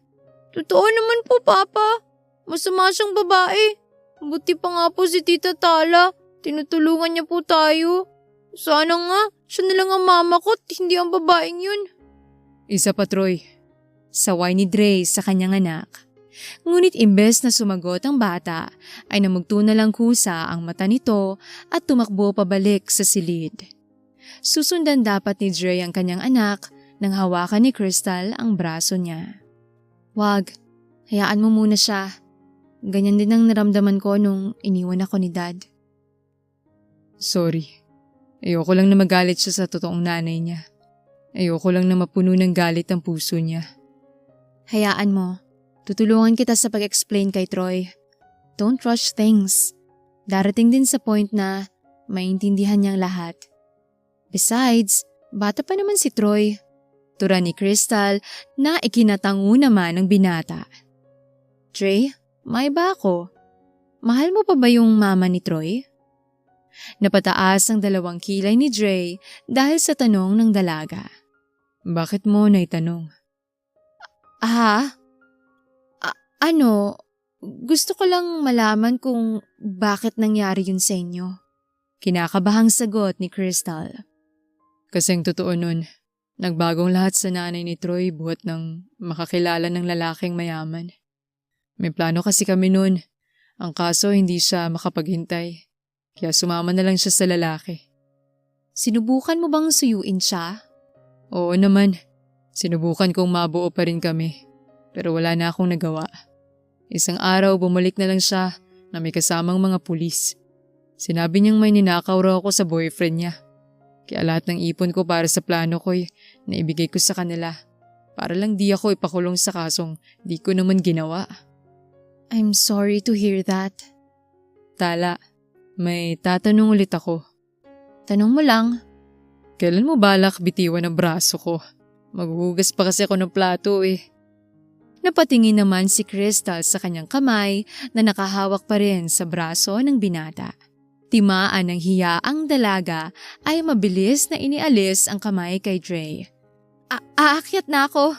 Totoo naman po, Papa. Masama siyang babae. Buti pa nga po si Tita Tala. Tinutulungan niya po tayo. Sana nga, siya na lang ang mama ko at hindi ang babaeng yun. Isa pa, Troy. Saway ni Dre sa kanyang anak. Ngunit imbes na sumagot ang bata, ay namugto na lang kusa ang mata nito at tumakbo pabalik sa silid. Susundan dapat ni Dre ang kanyang anak nang hawakan ni Crystal ang braso niya. Wag, hayaan mo muna siya. Ganyan din ang naramdaman ko nung iniwan ako ni Dad. Sorry. Ayoko lang na magalit siya sa totoong nanay niya. Ayoko lang na mapuno ng galit ang puso niya. Hayaan mo. Tutulungan kita sa pag-explain kay Troy. Don't rush things. Darating din sa point na maintindihan niyang lahat. Besides, bata pa naman si Troy. Tura ni Crystal na ikinatango naman ng binata. Dre, may ba ako? Mahal mo pa ba yung mama ni Troy? Napataas ang dalawang kilay ni Dre dahil sa tanong ng dalaga. Bakit mo naitanong? Ano? Gusto ko lang malaman kung bakit nangyari yun sa inyo. Kinakabahang sagot ni Crystal. Kasing totoo nun, nagbagong lahat sa nanay ni Troy buhat ng makakilala ng lalaking mayaman. May plano kasi kami nun. Ang kaso hindi siya makapaghintay. Kaya sumama na lang siya sa lalaki. Sinubukan mo bang suyuin siya? Oo naman. Sinubukan kong mabuo pa rin kami. Pero wala na akong nagawa. Isang araw bumalik na lang siya na may kasamang mga pulis. Sinabi niyang may ninakaw raw ako sa boyfriend niya. Kaya lahat ng ipon ko para sa plano ko'y naibigay ko sa kanila. Para lang di ako ipakulong sa kasong di ko naman ginawa. I'm sorry to hear that. Tala, may tatanong ulit ako. Tanong mo lang. Kailan mo balak bitiwan ang braso ko? Maghuhugas pa kasi ako ng plato eh. Napatingin naman si Crystal sa kanyang kamay na nakahawak pa rin sa braso ng binata. Timaan ng hiya ang dalaga ay mabilis na inialis ang kamay kay Dre. Aakyat na ako.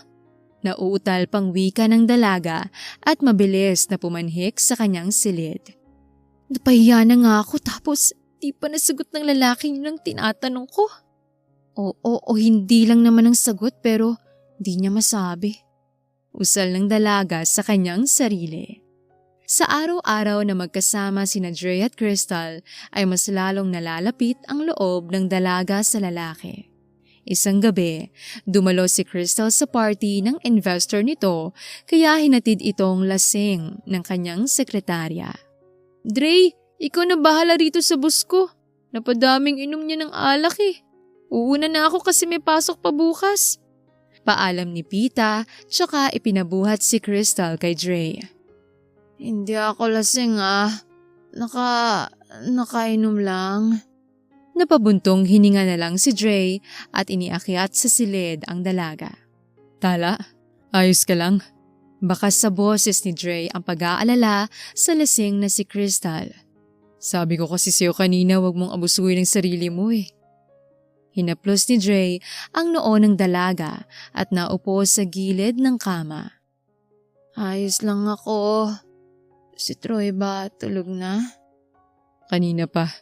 Nauutal pang wika ng dalaga at mabilis na pumanhik sa kanyang silid. Napahiya na nga ako tapos di pa nasagot ng lalaki yun ang tinatanong ko. Oo, hindi lang naman ang sagot pero di niya masabi. Usal ng dalaga sa kanyang sarili. Sa araw-araw na magkasama sina Dre at Crystal ay mas lalong nalalapit ang loob ng dalaga sa lalaki. Isang gabi, dumalo si Crystal sa party ng investor nito kaya hinatid itong lasing ng kanyang sekretarya. Dre, ikaw na bahala rito sa bus ko. Napadaming inom niya ng alak eh. Uuna na ako kasi may pasok pa bukas. Paalam ni Pita tsaka ipinabuhat si Crystal kay Dre. Hindi ako lasing nakainom lang. Napabuntong hininga na lang si Dre at iniakyat sa silid ang dalaga. Tala, ayos ka lang? Baka sa boses ni Dre ang pag-aalala sa lasing na si Crystal. Sabi ko kasi sa'yo kanina wag mong abusuin ang sarili mo eh. Hinaplos ni Dre ang noo ng dalaga at naupo sa gilid ng kama. Ayos lang ako. Si Troy ba tulog na? Kanina pa.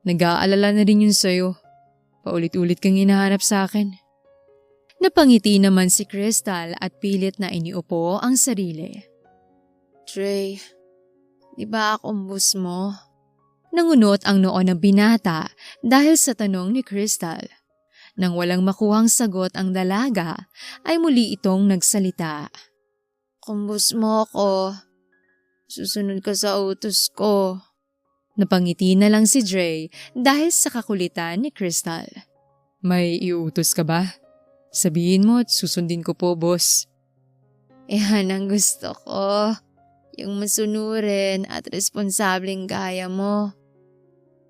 Nag-aalala na rin yun sa'yo. Paulit-ulit kang hinahanap sa akin. Napangiti naman si Crystal at pilit na iniupo ang sarili. Dre, di ba ako ang bus mo? Nangunot ang noo ng binata dahil sa tanong ni Crystal. Nang walang makuhang sagot ang dalaga, ay muli itong nagsalita. Kumbus mo ako. Susunod ka sa utos ko. Napangiti na lang si Dre dahil sa kakulitan ni Crystal. May iuutos ka ba? Sabihin mo at susundin ko po, boss. Yan ang gusto ko. Yung masunurin at responsableng gaya mo.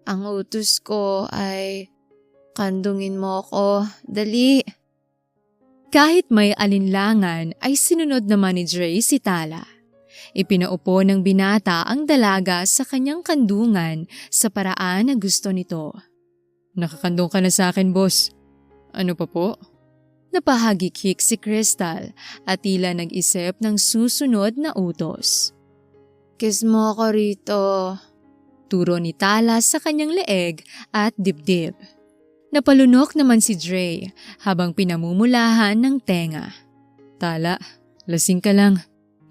Ang utos ko ay kandungin mo ko. Dali. Kahit may alinlangan ay sinunod naman ni Dre si Tala. Ipinaupo ng binata ang dalaga sa kanyang kandungan sa paraan na gusto nito. Nakakandong ka na sa akin, boss. Ano pa po? Napahagikik si Crystal at tila nag-isip ng susunod na utos. Kiss mo ako rito. Turo ni Tala sa kanyang leeg at dibdib. Napalunok naman si Dre habang pinamumulahan ng tenga. Tala, lasing ka lang.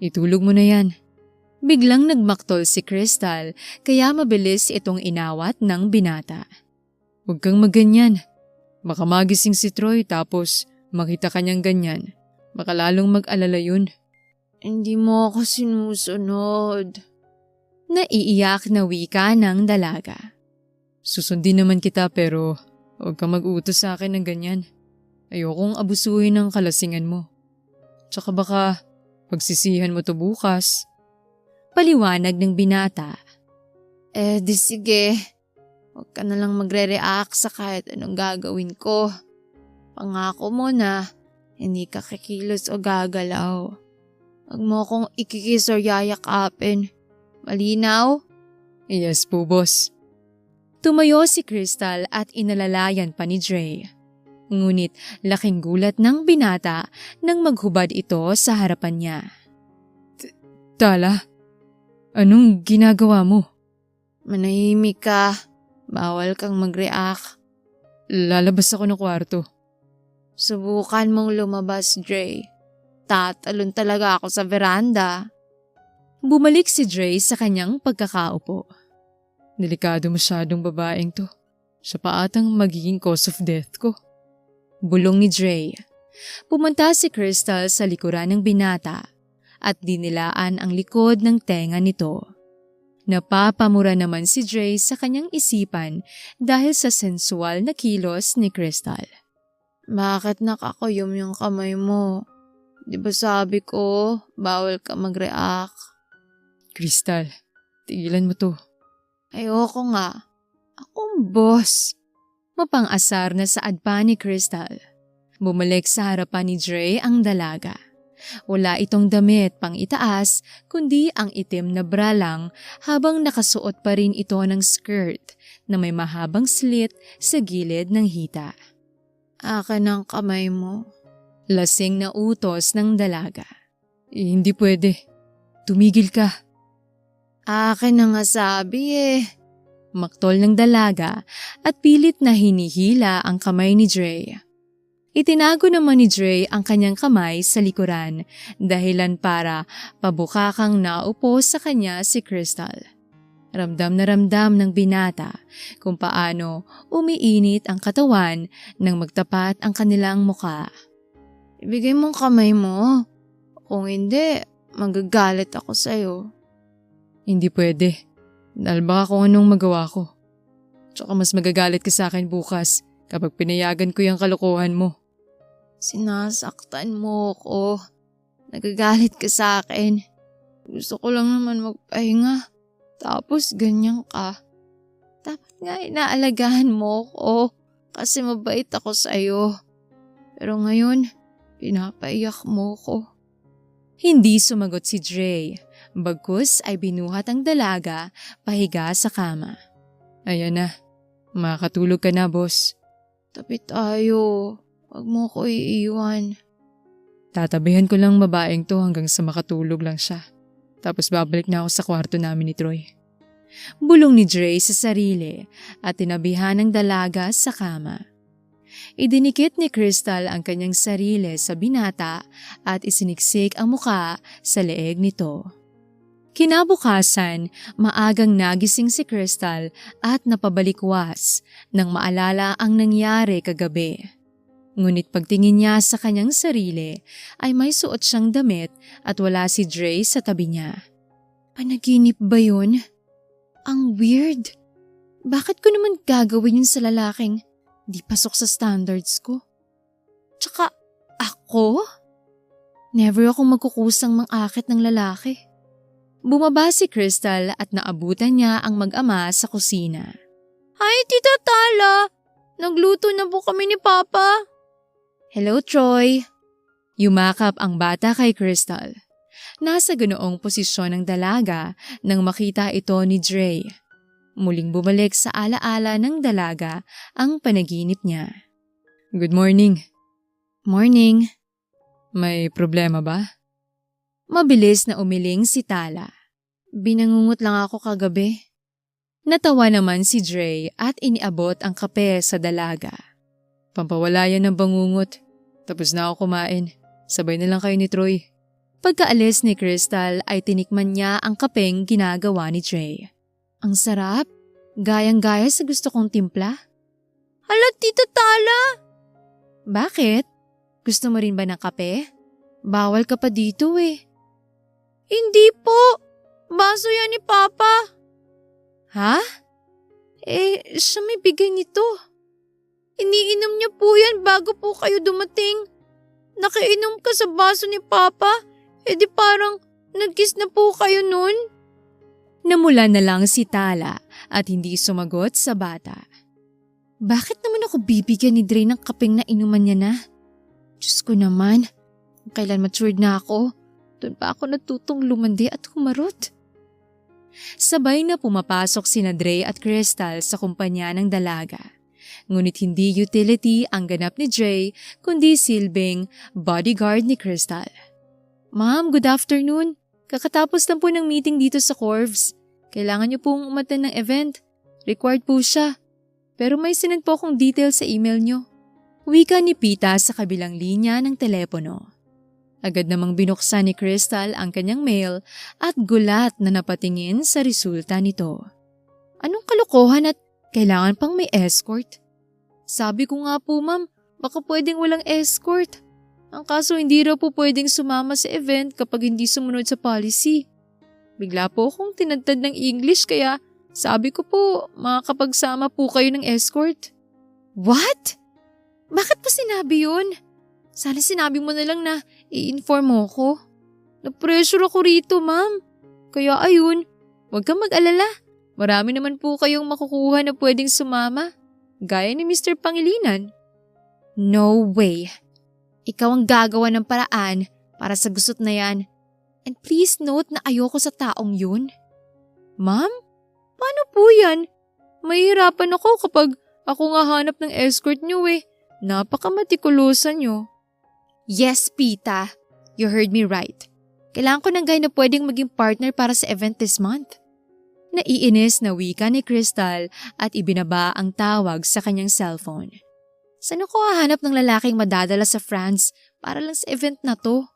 Itulog mo na yan. Biglang nagmaktol si Crystal kaya mabilis itong inawat ng binata. Huwag kang maganyan. Baka magising si Troy tapos makita kanyang ganyan. Baka lalong mag-alala yun. Hindi mo ako sinusunod. Naiiyak na wika ng dalaga. Susundin naman kita pero huwag kang mag-utos sa akin ng ganyan. Ayokong abusuhin ng kalasingan mo. Tsaka baka pagsisihan mo to bukas. Paliwanag ng binata. Di sige. Huwag ka na lang magre-react sa kahit anong gagawin ko. Pangako mo na hindi ka kikilos o gagalaw. Huwag mo akong ikikis o yayakapin. Malinaw? Yes po, boss. Tumayo si Crystal at inalalayan pa ni Dre. Ngunit laking gulat ng binata nang maghubad ito sa harapan niya. Tala, anong ginagawa mo? Manahimik ka. Bawal kang mag-react. Lalabas ako ng kwarto. Subukan mong lumabas, Dre. Tatalon talaga ako sa veranda. Bumalik si Dre sa kanyang pagkakaupo. Delikado masyadong babaeng to. Siya pa atang magiging cause of death ko. Bulong ni Dre. Pumunta si Crystal sa likuran ng binata at dinilaan ang likod ng tenga nito. Napapamura naman si Dre sa kanyang isipan dahil sa sensual na kilos ni Crystal. Bakit nakakuyom yung kamay mo? Di ba sabi ko, bawal ka mag-react? Crystal, tigilan mo to. Ayoko nga. Akong boss. Mapang-asar na saad pa ni Crystal. Bumalik sa harapan ni Dre ang dalaga. Wala itong damit pang itaas kundi ang itim na bra lang habang nakasuot pa rin ito ng skirt na may mahabang slit sa gilid ng hita. Akin ang kamay mo. Lasing na utos ng dalaga. Hindi pwede. Tumigil ka. Akin na nga sabi Maktol ng dalaga at pilit na hinihila ang kamay ni Dre. Itinago naman ni Dre ang kanyang kamay sa likuran dahilan para pabukakang naupo sa kanya si Crystal. Ramdam na ramdam ng binata kung paano umiinit ang katawan nang magtapat ang kanilang muka. Ibigay mong kamay mo. Kung hindi, magagalit ako sa'yo. Hindi pwede. Dahil baka kung anong magawa ko. Tsaka mas magagalit ka sa akin bukas kapag pinayagan ko yung kalokohan mo. Sinasaktan mo ko. Nagagalit ka sa akin. Gusto ko lang naman magpahinga. Tapos ganyan ka. Dapat nga inaalagaan mo ko kasi mabait ako sa'yo. Pero ngayon, pinapaiyak mo ko. Hindi sumagot si Dre. Bagkus ay binuhat ang dalaga pahiga sa kama. Ayan na. Makakatulog ka na, boss. Tabi tayo. Huwag mo ko iiwan. Tatabihan ko lang babaeng to hanggang sa makatulog lang siya. Tapos babalik na ako sa kwarto namin ni Troy. Bulong ni Dre sa sarili at tinabihan ng dalaga sa kama. Idinikit ni Crystal ang kanyang sarili sa binata at isiniksik ang muka sa leeg nito. Kinabukasan, maagang nagising si Crystal at napabalikwas nang maalala ang nangyari kagabi. Ngunit pagtingin niya sa kanyang sarili ay may suot siyang damit at wala si Dre sa tabi niya. Panaginip ba yun? Ang weird. Bakit ko naman gagawin yun sa lalaking di pasok sa standards ko? Tsaka ako? Never akong magkukusang mangakit ng lalaki. Bumaba si Crystal at naabutan niya ang mag-ama sa kusina. Hi, Tita Tala! Nagluto na po kami ni Papa. Hello, Troy. Yumakap ang bata kay Crystal. Nasa ganoong posisyon ng dalaga nang makita ito ni Dre. Muling bumalik sa alaala ng dalaga ang panaginip niya. Good morning. Morning. May problema ba? Mabilis na umiling si Tala. Binangungot lang ako kagabi. Natawa naman si Dre at iniabot ang kape sa dalaga. Pampawala yan ng bangungot. Tapos na ako kumain. Sabay na lang kayo ni Troy. Pagkaalis ni Crystal ay tinikman niya ang kapeng ginagawa ni Dre. Ang sarap. Gayang-gaya sa gusto kong timpla. Hala, Tita Tala! Bakit? Gusto mo rin ba ng kape? Bawal ka pa dito eh. Hindi po. Baso yan ni Papa. Ha? Siya may bigay nito. Iniinom niya po yan bago po kayo dumating. Nakainom ka sa baso ni Papa, di parang nag-kiss na po kayo nun. Namula na lang si Tala at hindi sumagot sa bata. Bakit naman ako bibigyan ni Dre ng kapeng na inuman niya na? Diyos ko naman, kailan matured na ako, doon pa ako natutong lumandi at humarot. Sabay na pumapasok sina Dre at Crystal sa kumpanya ng dalaga. Ngunit hindi utility ang ganap ni Dre, kundi silbing bodyguard ni Crystal. Ma'am, good afternoon. Kakatapos lang po ng meeting dito sa Corvs. Kailangan niyo pong umattend ng event. Required po siya. Pero may sinend po akong details sa email niyo. Wika ni Pita sa kabilang linya ng telepono. Agad namang binuksan ni Crystal ang kanyang mail at gulat na napatingin sa resulta nito. Anong kalokohan at kailangan pang may escort? Sabi ko nga po ma'am, baka pwedeng walang escort. Ang kaso hindi raw po pwedeng sumama sa event kapag hindi sumunod sa policy. Bigla po akong tinadtad ng English kaya sabi ko po makakapagsama po kayo ng escort. What? Bakit po sinabi yun? Sana sinabi mo na lang na i-inform mo ko. Na-pressure ako rito, ma'am. Kaya ayun, huwag kang mag-alala. Marami naman po kayong makukuha na pwedeng sumama. Gaya ni Mr. Pangilinan. No way. Ikaw ang gagawa ng paraan para sa gusot na yan. And please note na ayoko sa taong yun. Ma'am, paano po yan? Mahihirapan ako kapag ako nga hanap ng escort niyo eh. Napakamatikulosan niyo. Yes, Pita. You heard me right. Kailangan ko ng guy na pwedeng maging partner para sa event this month. Naiinis na wika ni Crystal at ibinaba ang tawag sa kanyang cellphone. Saan ako hahanap ng lalaking madadala sa France para lang sa event na to?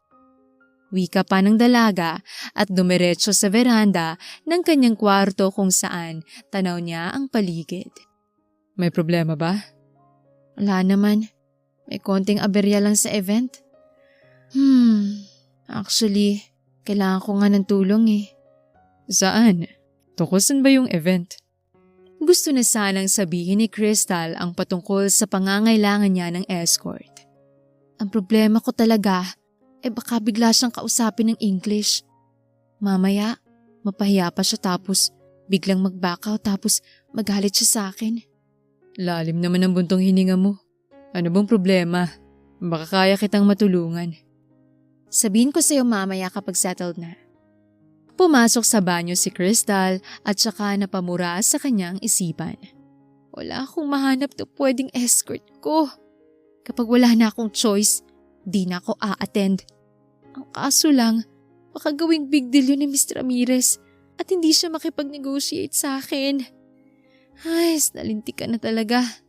Wika pa ng dalaga at dumiretso sa veranda ng kanyang kwarto kung saan tanaw niya ang paligid. May problema ba? Wala naman. May konting aberya lang sa event. Actually, kailangan ko nga ng tulong eh. Saan? Tungkol saan ba yung event? Gusto na sanang sabihin ni Crystal ang patungkol sa pangangailangan niya ng escort. Ang problema ko talaga, baka bigla siyang kausapin ng English. Mamaya, mapahiya pa siya tapos biglang mag-back out tapos magalit siya sa akin. Lalim naman ang buntong hininga mo. Ano bang problema? Baka kaya kitang matulungan. Sabihin ko sa'yo mamaya kapag settled na. Pumasok sa banyo si Crystal at saka napamura sa kanyang isipan. Wala akong mahanap na pwedeng escort ko. Kapag wala na akong choice, di na ako a-attend. Ang kaso lang, baka gawing big deal yun ni Mr. Ramirez at hindi siya makipag-negotiate sa akin. Ay, nalintik ka na talaga.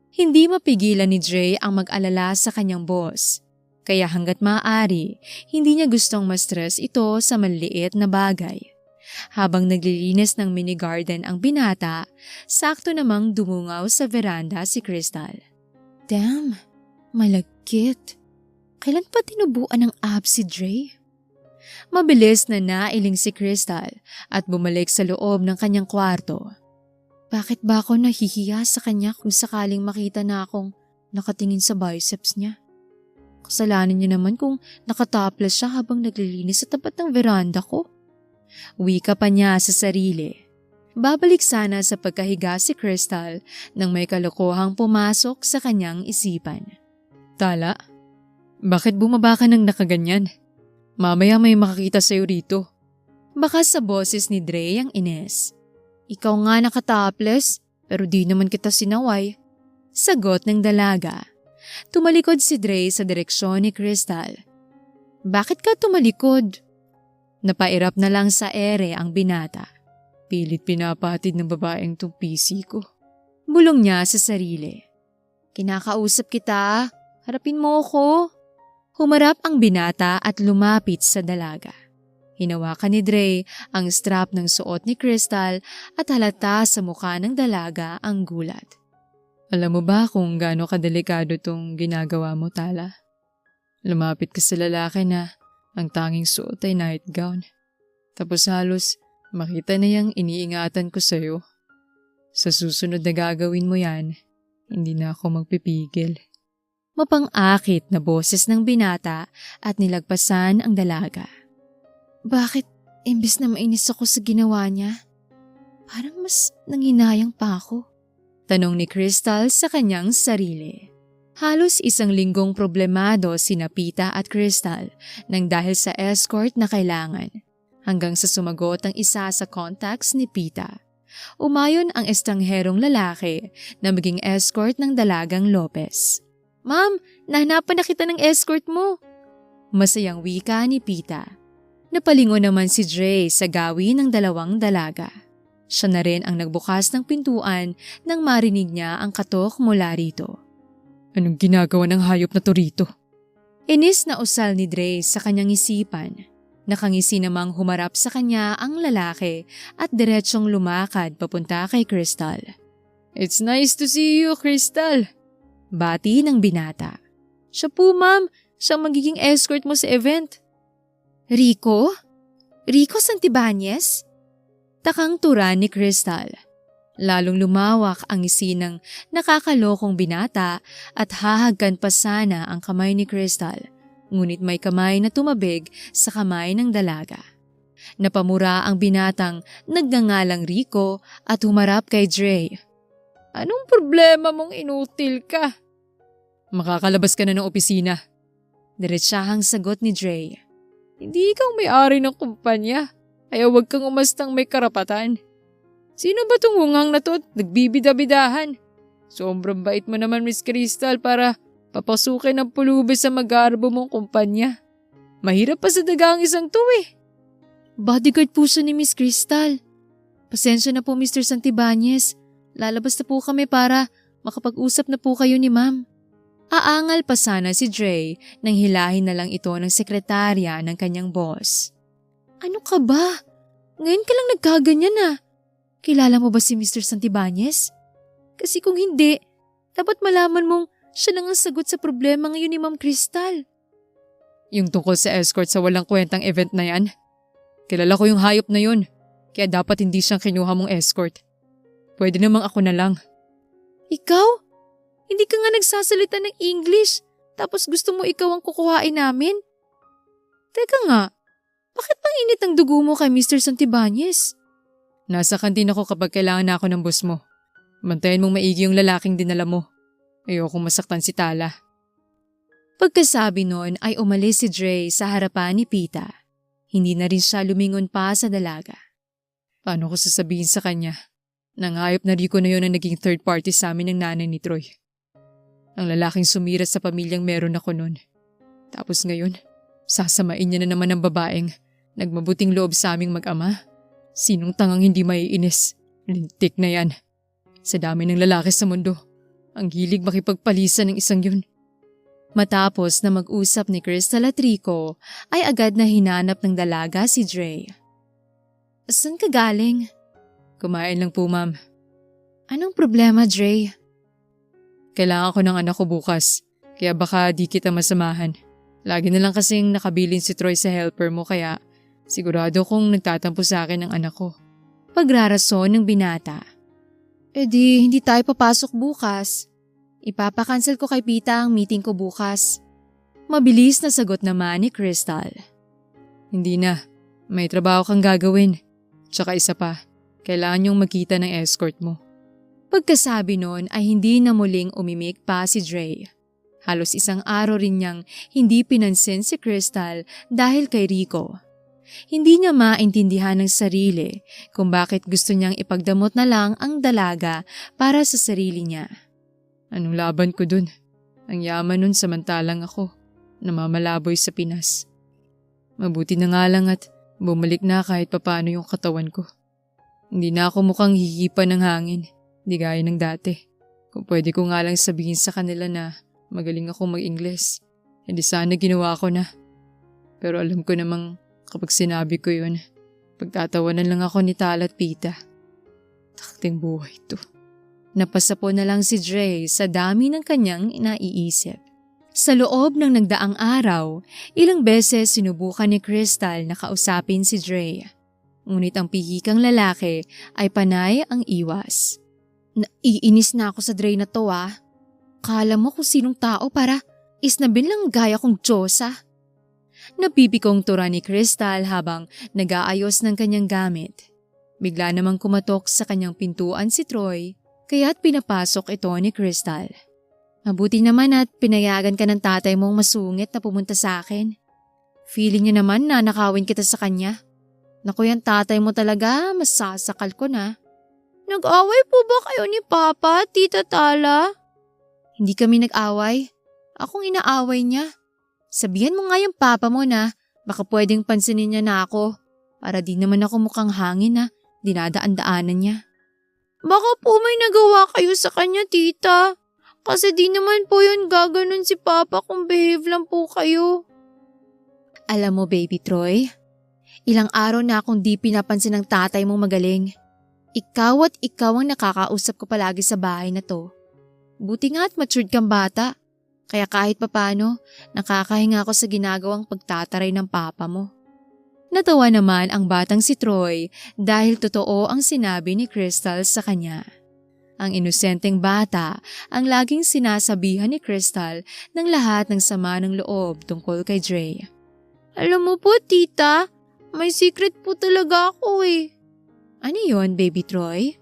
Hindi mapigilan ni Dre ang mag-alala sa kanyang boss. Kaya hanggat maaari, hindi niya gustong ma-stress ito sa maliliit na bagay. Habang naglilinis ng mini garden ang binata, sakto namang dumungaw sa veranda si Crystal. Damn, malagkit. Kailan pa tinubuan ng abs si Dre? Mabilis na nailing si Crystal at bumalik sa loob ng kanyang kwarto. Bakit ba ako nahihiya sa kanya kung sakaling makita na akong nakatingin sa biceps niya? Kasalanan niya naman kung nakatoples siya habang naglilinis sa tapat ng veranda ko. Wika pa niya sa sarili. Babalik sana sa pagkahiga si Crystal nang may kalokohang pumasok sa kanyang isipan. Tala, bakit bumaba ka ng nakaganyan? Mamaya may makakita sa'yo rito. Baka sa boses ni Dre ang ines. Ikaw nga nakatopless, pero di naman kita sinaway. Sagot ng dalaga. Tumalikod si Dre sa direksyon ni Crystal. Bakit ka tumalikod? Napairap na lang sa ere ang binata. Pilit pinapatid ng babaeng tong PC ko. Bulong niya sa sarili. Kinakausap kita, harapin mo ako. Humarap ang binata at lumapit sa dalaga. Hinawakan ni Dre ang strap ng suot ni Crystal at halata sa mukha ng dalaga ang gulat. Alam mo ba kung gaano kadelikado tong ginagawa mo, Tala? Lumapit ka sa lalaki na ang tanging suot ay nightgown. Tapos halos makita na yung iniingatan ko sa'yo. Sa susunod na gagawin mo yan, hindi na ako magpipigil. Mapang-akit na boses ng binata at nilagpasan ang dalaga. Bakit imbes na mainis ako sa ginawa niya, parang mas nanginayang pa ako? Tanong ni Crystal sa kanyang sarili. Halos isang linggong problemado sina Pita at Crystal nang dahil sa escort na kailangan. Hanggang sa sumagot ang isa sa contacts ni Pita. Umayon ang estrangherong lalaki na maging escort ng dalagang Lopez. Ma'am, nahanapan na kita ng escort mo. Masayang wika ni Pita. Napalingon naman si Dre sa gawi ng dalawang dalaga. Siya na rin ang nagbukas ng pintuan nang marinig niya ang katok mula rito. Anong ginagawa ng hayop na to rito? Inis na usal ni Dre sa kanyang isipan. Nakangisi namang humarap sa kanya ang lalaki at diretsyong lumakad papunta kay Crystal. It's nice to see you, Crystal. Bati ng binata. Siya po, ma'am. Siyang magiging escort mo sa event. Rico? Rico Santibanez? Takang tura ni Crystal. Lalong lumawak ang ngisi ng nakakalokong binata at hahagkan pa sana ang kamay ni Crystal. Ngunit may kamay na tumabig sa kamay ng dalaga. Napamura ang binatang nagngangalang Rico at humarap kay Dre. Anong problema mong inutil ka? Makakalabas ka na ng opisina. Diretsahang sagot ni Dre. Hindi ikaw may-ari ng kumpanya, kaya huwag kang umastang may karapatan. Sino ba tong hungang na to at nagbibida-bidahan? Sobrang bait mo naman, Miss Crystal, para papasukin ang pulubi sa mag-aarbo mong kumpanya. Mahirap pa sa dagang isang to eh. Bodyguard po siya ni Miss Crystal. Pasensya na po, Mr. Santibanez. Lalabas na po kami para makapag-usap na po kayo ni ma'am. Aangal pa sana si Dre nang hilahin na lang ito ng sekretarya ng kanyang boss. Ano ka ba? Ngayon ka lang nagkaganyan ah. Kilala mo ba si Mr. Santibanez? Kasi kung hindi, dapat malaman mong siya lang ang sagot sa problema ngayon ni Ma'am Crystal. Yung tungkol sa escort sa walang kwentang event na yan? Kilala ko yung hayop na yun, kaya dapat hindi siyang kinuha mong escort. Pwede namang ako na lang. Ikaw? Hindi ka nga nagsasalita ng English, tapos gusto mo ikaw ang kukuhain namin? Teka nga, bakit pang init ang dugo mo kay Mr. Santibanez? Nasa kantin ako kapag kailangan na ako ng boss mo. Bantayan mong maigi yung lalaking dinala mo. Ayokong masaktan si Tala. Pagkasabi nun ay umalis si Dre sa harapan ni Pita. Hindi na rin siya lumingon pa sa dalaga. Paano ko sasabihin sa kanya? Nanghayop na Rico na yun ang naging third party sa amin ng nanay ni Troy. Ang lalaking sumira sa pamilyang meron ako nun. Tapos ngayon, sasamain niya na naman ang babaeng nagmabuting loob sa aming mag-ama. Sinong tangang hindi maiinis? Lintik na yan. Sa dami ng lalaki sa mundo, ang hilig makipagpalisan ng isang yun. Matapos na mag-usap ni Crystal at Rico, ay agad na hinanap ng dalaga si Dre. Saan ka galing? Kumain lang po, ma'am. Anong problema, Dre? Kailangan ko ng anak ko bukas, kaya baka di kita masamahan. Lagi na lang kasing nakabilin si Troy sa helper mo kaya sigurado kong nagtatampo sa akin ang anak ko. Pagrarason ng binata. Di hindi tayo papasok bukas. Ipapakancel ko kay Pita ang meeting ko bukas. Mabilis na sagot naman ni Crystal. Hindi na, may trabaho kang gagawin. Tsaka isa pa, Kailangan niyong magkita ng escort mo. Pagkasabi nun ay hindi na muling umimik pa si Dre. Halos isang araw rin niyang hindi pinansin si Crystal dahil kay Rico. Hindi niya maintindihan ng sarili kung bakit gusto niyang ipagdamot na lang ang dalaga para sa sarili niya. Anong laban ko dun? Ang yaman nun samantalang ako, namamalaboy sa Pinas. Mabuti na nga lang at bumalik na kahit papano yung katawan ko. Hindi na ako mukhang hihipa ng hangin, di gaya ng dati. Kung pwede ko nga lang sabihin sa kanila na magaling ako mag-Ingles, hindi sana ginawa ko na. Pero alam ko namang kapag sinabi ko yun, pagtatawanan lang ako ni Tal at Pita. Takting buhay to. Napasa po na lang si Dre sa dami ng kanyang naiisip. Sa loob ng nagdaang araw, ilang beses sinubukan ni Crystal na kausapin si Dre. Ngunit ang pihikang lalaki ay panay ang iwas. Naiinis na ako sa Dre na to Kala mo kung sinong tao para isnabin lang gaya kong Diyosa. Napipikong tura ni Crystal habang nag-aayos ng kanyang gamit. Bigla namang kumatok sa kanyang pintuan si Troy, kaya't pinapasok ito ni Crystal. Mabuti naman at pinayagan ka ng tatay mong masungit na pumunta sa akin. Feeling niya naman na nakawin kita sa kanya. Naku, yan tatay mo talaga, masasakal ko na. Nag-away po ba kayo ni Papa, Tita Tala? Hindi kami nag-away. Akong inaaway niya. Sabihan mo nga yung papa mo na baka pwedeng pansinin niya na ako para di naman ako mukhang hangin na dinadaan-daanan niya. Baka po may nagawa kayo sa kanya, tita. Kasi di naman po yun gaganon si Papa kung behave lang po kayo. Alam mo, baby Troy, ilang araw na akong di pinapansin ng tatay mong magaling. Ikaw at ikaw ang nakakausap ko palagi sa bahay na to. Buti nga at matured kang bata, kaya kahit papano, nakakahinga ako sa ginagawang pagtataray ng papa mo. Natawa naman ang batang si Troy dahil totoo ang sinabi ni Crystal sa kanya. Ang inosenteng bata ang laging sinasabihan ni Crystal ng lahat ng sama ng loob tungkol kay Dre. Alam mo po, tita, may secret po talaga ako Ano yon, baby Troy?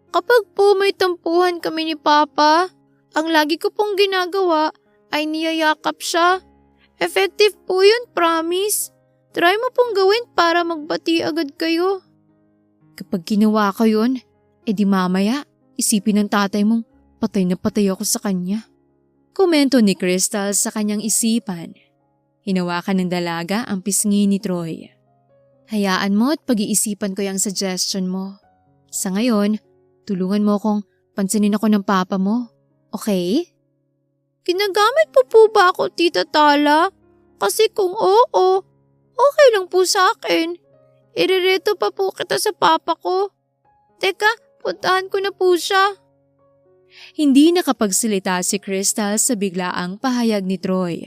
Kapag po may tampuhan kami ni Papa, ang lagi ko pong ginagawa ay niyayakap siya. Effective po yun, promise. Try mo pong gawin para magbati agad kayo. Kapag ginawa ko yun, edi mamaya, isipin ng tatay mong patay na patay ako sa kanya. Komento ni Crystal sa kanyang isipan. Hinawakan ng dalaga ang pisngi ni Troy. Hayaan mo at pag-iisipan ko yung suggestion mo. Sa ngayon, tulungan mo akong pansinin ako ng papa mo. Okay? Ginagamit po ba ako, Tita Tala? Kasi kung oo, okay lang po sa akin. Irereto pa po kita sa papa ko. Teka, puntahan ko na po siya. Hindi nakapagsalita si Crystal sa biglaang pahayag ni Troy.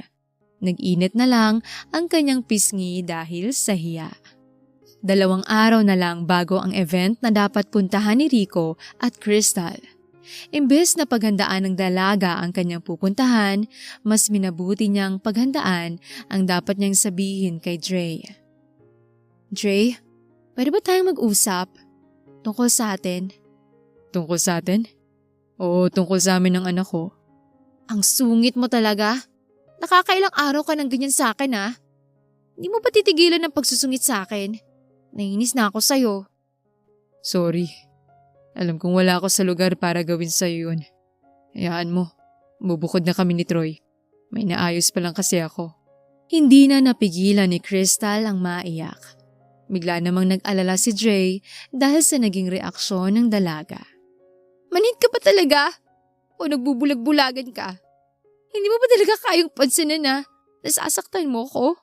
Nag-init na lang ang kanyang pisngi dahil sa hiya. 2 araw na lang bago ang event na dapat puntahan ni Rico at Crystal. Imbes na paghandaan ng dalaga ang kanyang pupuntahan, mas minabuti niyang paghandaan ang dapat niyang sabihin kay Dre. Dre, pwede ba tayong mag-usap? Tungkol sa atin? Tungkol sa atin? Oo, tungkol sa amin ng anak ko. Ang sungit mo talaga. Nakakailang araw ka ng ganyan sa akin Hindi mo ba titigilan ng pagsusungit sa akin? Nainis na ako sa'yo. Sorry. Alam kong wala ako sa lugar para gawin sa'yo yun. Hayaan mo, bubukod na kami ni Troy. May naayos pa lang kasi ako. Hindi na napigilan ni Crystal ang maiyak. Bigla namang nag-alala si Dre dahil sa naging reaksyon ng dalaga. Manhid ka ba talaga? O nagbubulag-bulagan ka? Hindi mo ba talaga kayang pansinin na nasasaktan mo ko?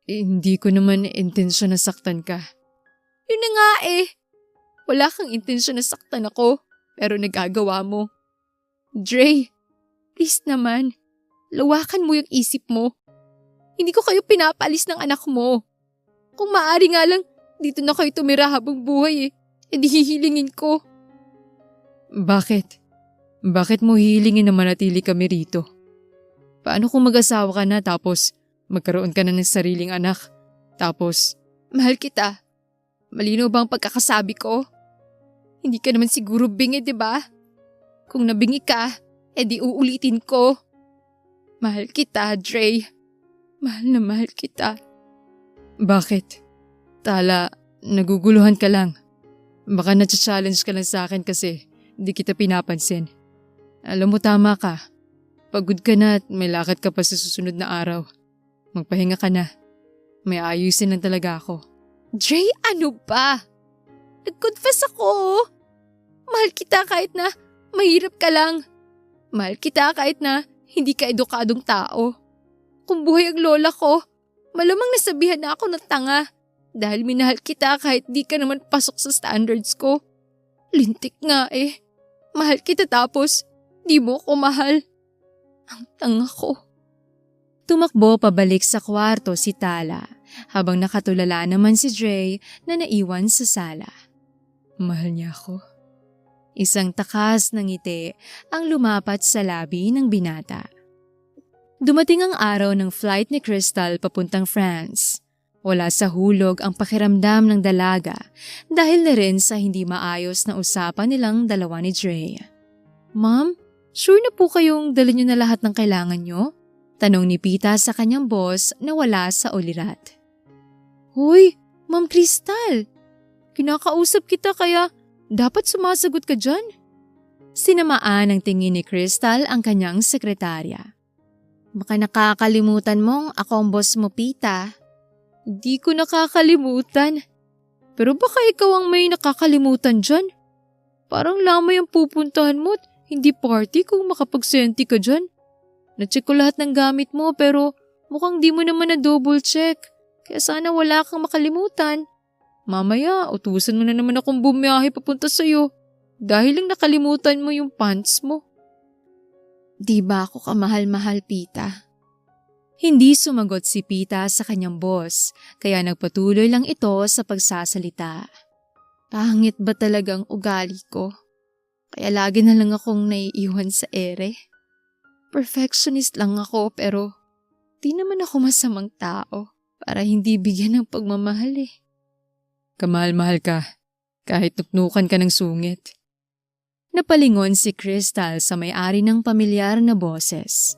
Hindi ko naman intensyon na saktan ka. Yun na nga Wala kang intensyon na saktan ako, pero nagagawa mo. Dre, please naman, lawakan mo yung isip mo. Hindi ko kayo pinapalis ng anak mo. Kung maaari nga lang, dito na kayo tumira habang buhay di hihilingin ko. Bakit? Bakit mo hihilingin na manatili kami rito? Paano kung mag-asawa ka na tapos magkaroon ka na ng sariling anak? Tapos, mahal kita. Malinaw ba ang pagkakasabi ko? Hindi ka naman siguro bingi, di ba? Kung nabingi ka, edi uulitin ko. Mahal kita, Dre. Mahal na mahal kita. Bakit? Tala, naguguluhan ka lang. Baka na-challenge ka lang sa akin kasi di kita pinapansin. Alam mo, tama ka. Pagod ka na at may lakad ka pa sa susunod na araw. Magpahinga ka na. May ayusin lang talaga ako. Dre, ano ba? Nag-confess ako. Mahal kita kahit na mahirap ka lang. Mahal kita kahit na hindi ka edukadong tao. Kung buhay ang lola ko, malamang nasabihan na ako ng tanga. Dahil minahal kita kahit di ka naman pasok sa standards ko. Lintik nga eh. Mahal kita tapos di mo ko mahal. Ang tanga ko. Tumakbo pabalik sa kwarto si Tala habang nakatulala naman si Dre na naiwan sa sala. Mahal niya ako. Isang takas ng ngiti ang lumapat sa labi ng binata. Dumating ang araw ng flight ni Crystal papuntang France. Wala sa hulog ang pakiramdam ng dalaga dahil na rin sa hindi maayos na usapan nilang dalawa ni Dre. Ma'am, sure na po kayong dala niyo na lahat ng kailangan niyo? Tanong ni Pita sa kanyang boss na wala sa ulirat. Hoy, Ma'am Crystal! Kinakausap kita kaya dapat sumasagot ka dyan. Sinamaan ng tingin ni Crystal ang kanyang sekretarya. Baka nakakalimutan mong ako ang boss mo, Pita. Di ko nakakalimutan. Pero baka ikaw ang may nakakalimutan dyan. Parang lamay ang pupuntahan mo at hindi party kung makapagsenti ka dyan. Na-check ko lahat ng gamit mo pero mukhang di mo naman na double check. Kaya sana wala kang makalimutan. Mamaya, utusan mo na naman akong bumiyahe papunta sa'yo. Dahil lang nakalimutan mo yung pants mo. Di ba ako kamahal-mahal, Pita? Hindi sumagot si Pita sa kanyang boss, kaya nagpatuloy lang ito sa pagsasalita. Pangit ba talagang ugali ko? Kaya lagi na lang akong naiiwan sa ere. Perfectionist lang ako pero di naman ako masamang tao para hindi bigyan ng pagmamahal eh. Kamahal-mahal ka, kahit nuknukan ka ng sungit. Napalingon si Crystal sa may-ari ng pamilyar na boses.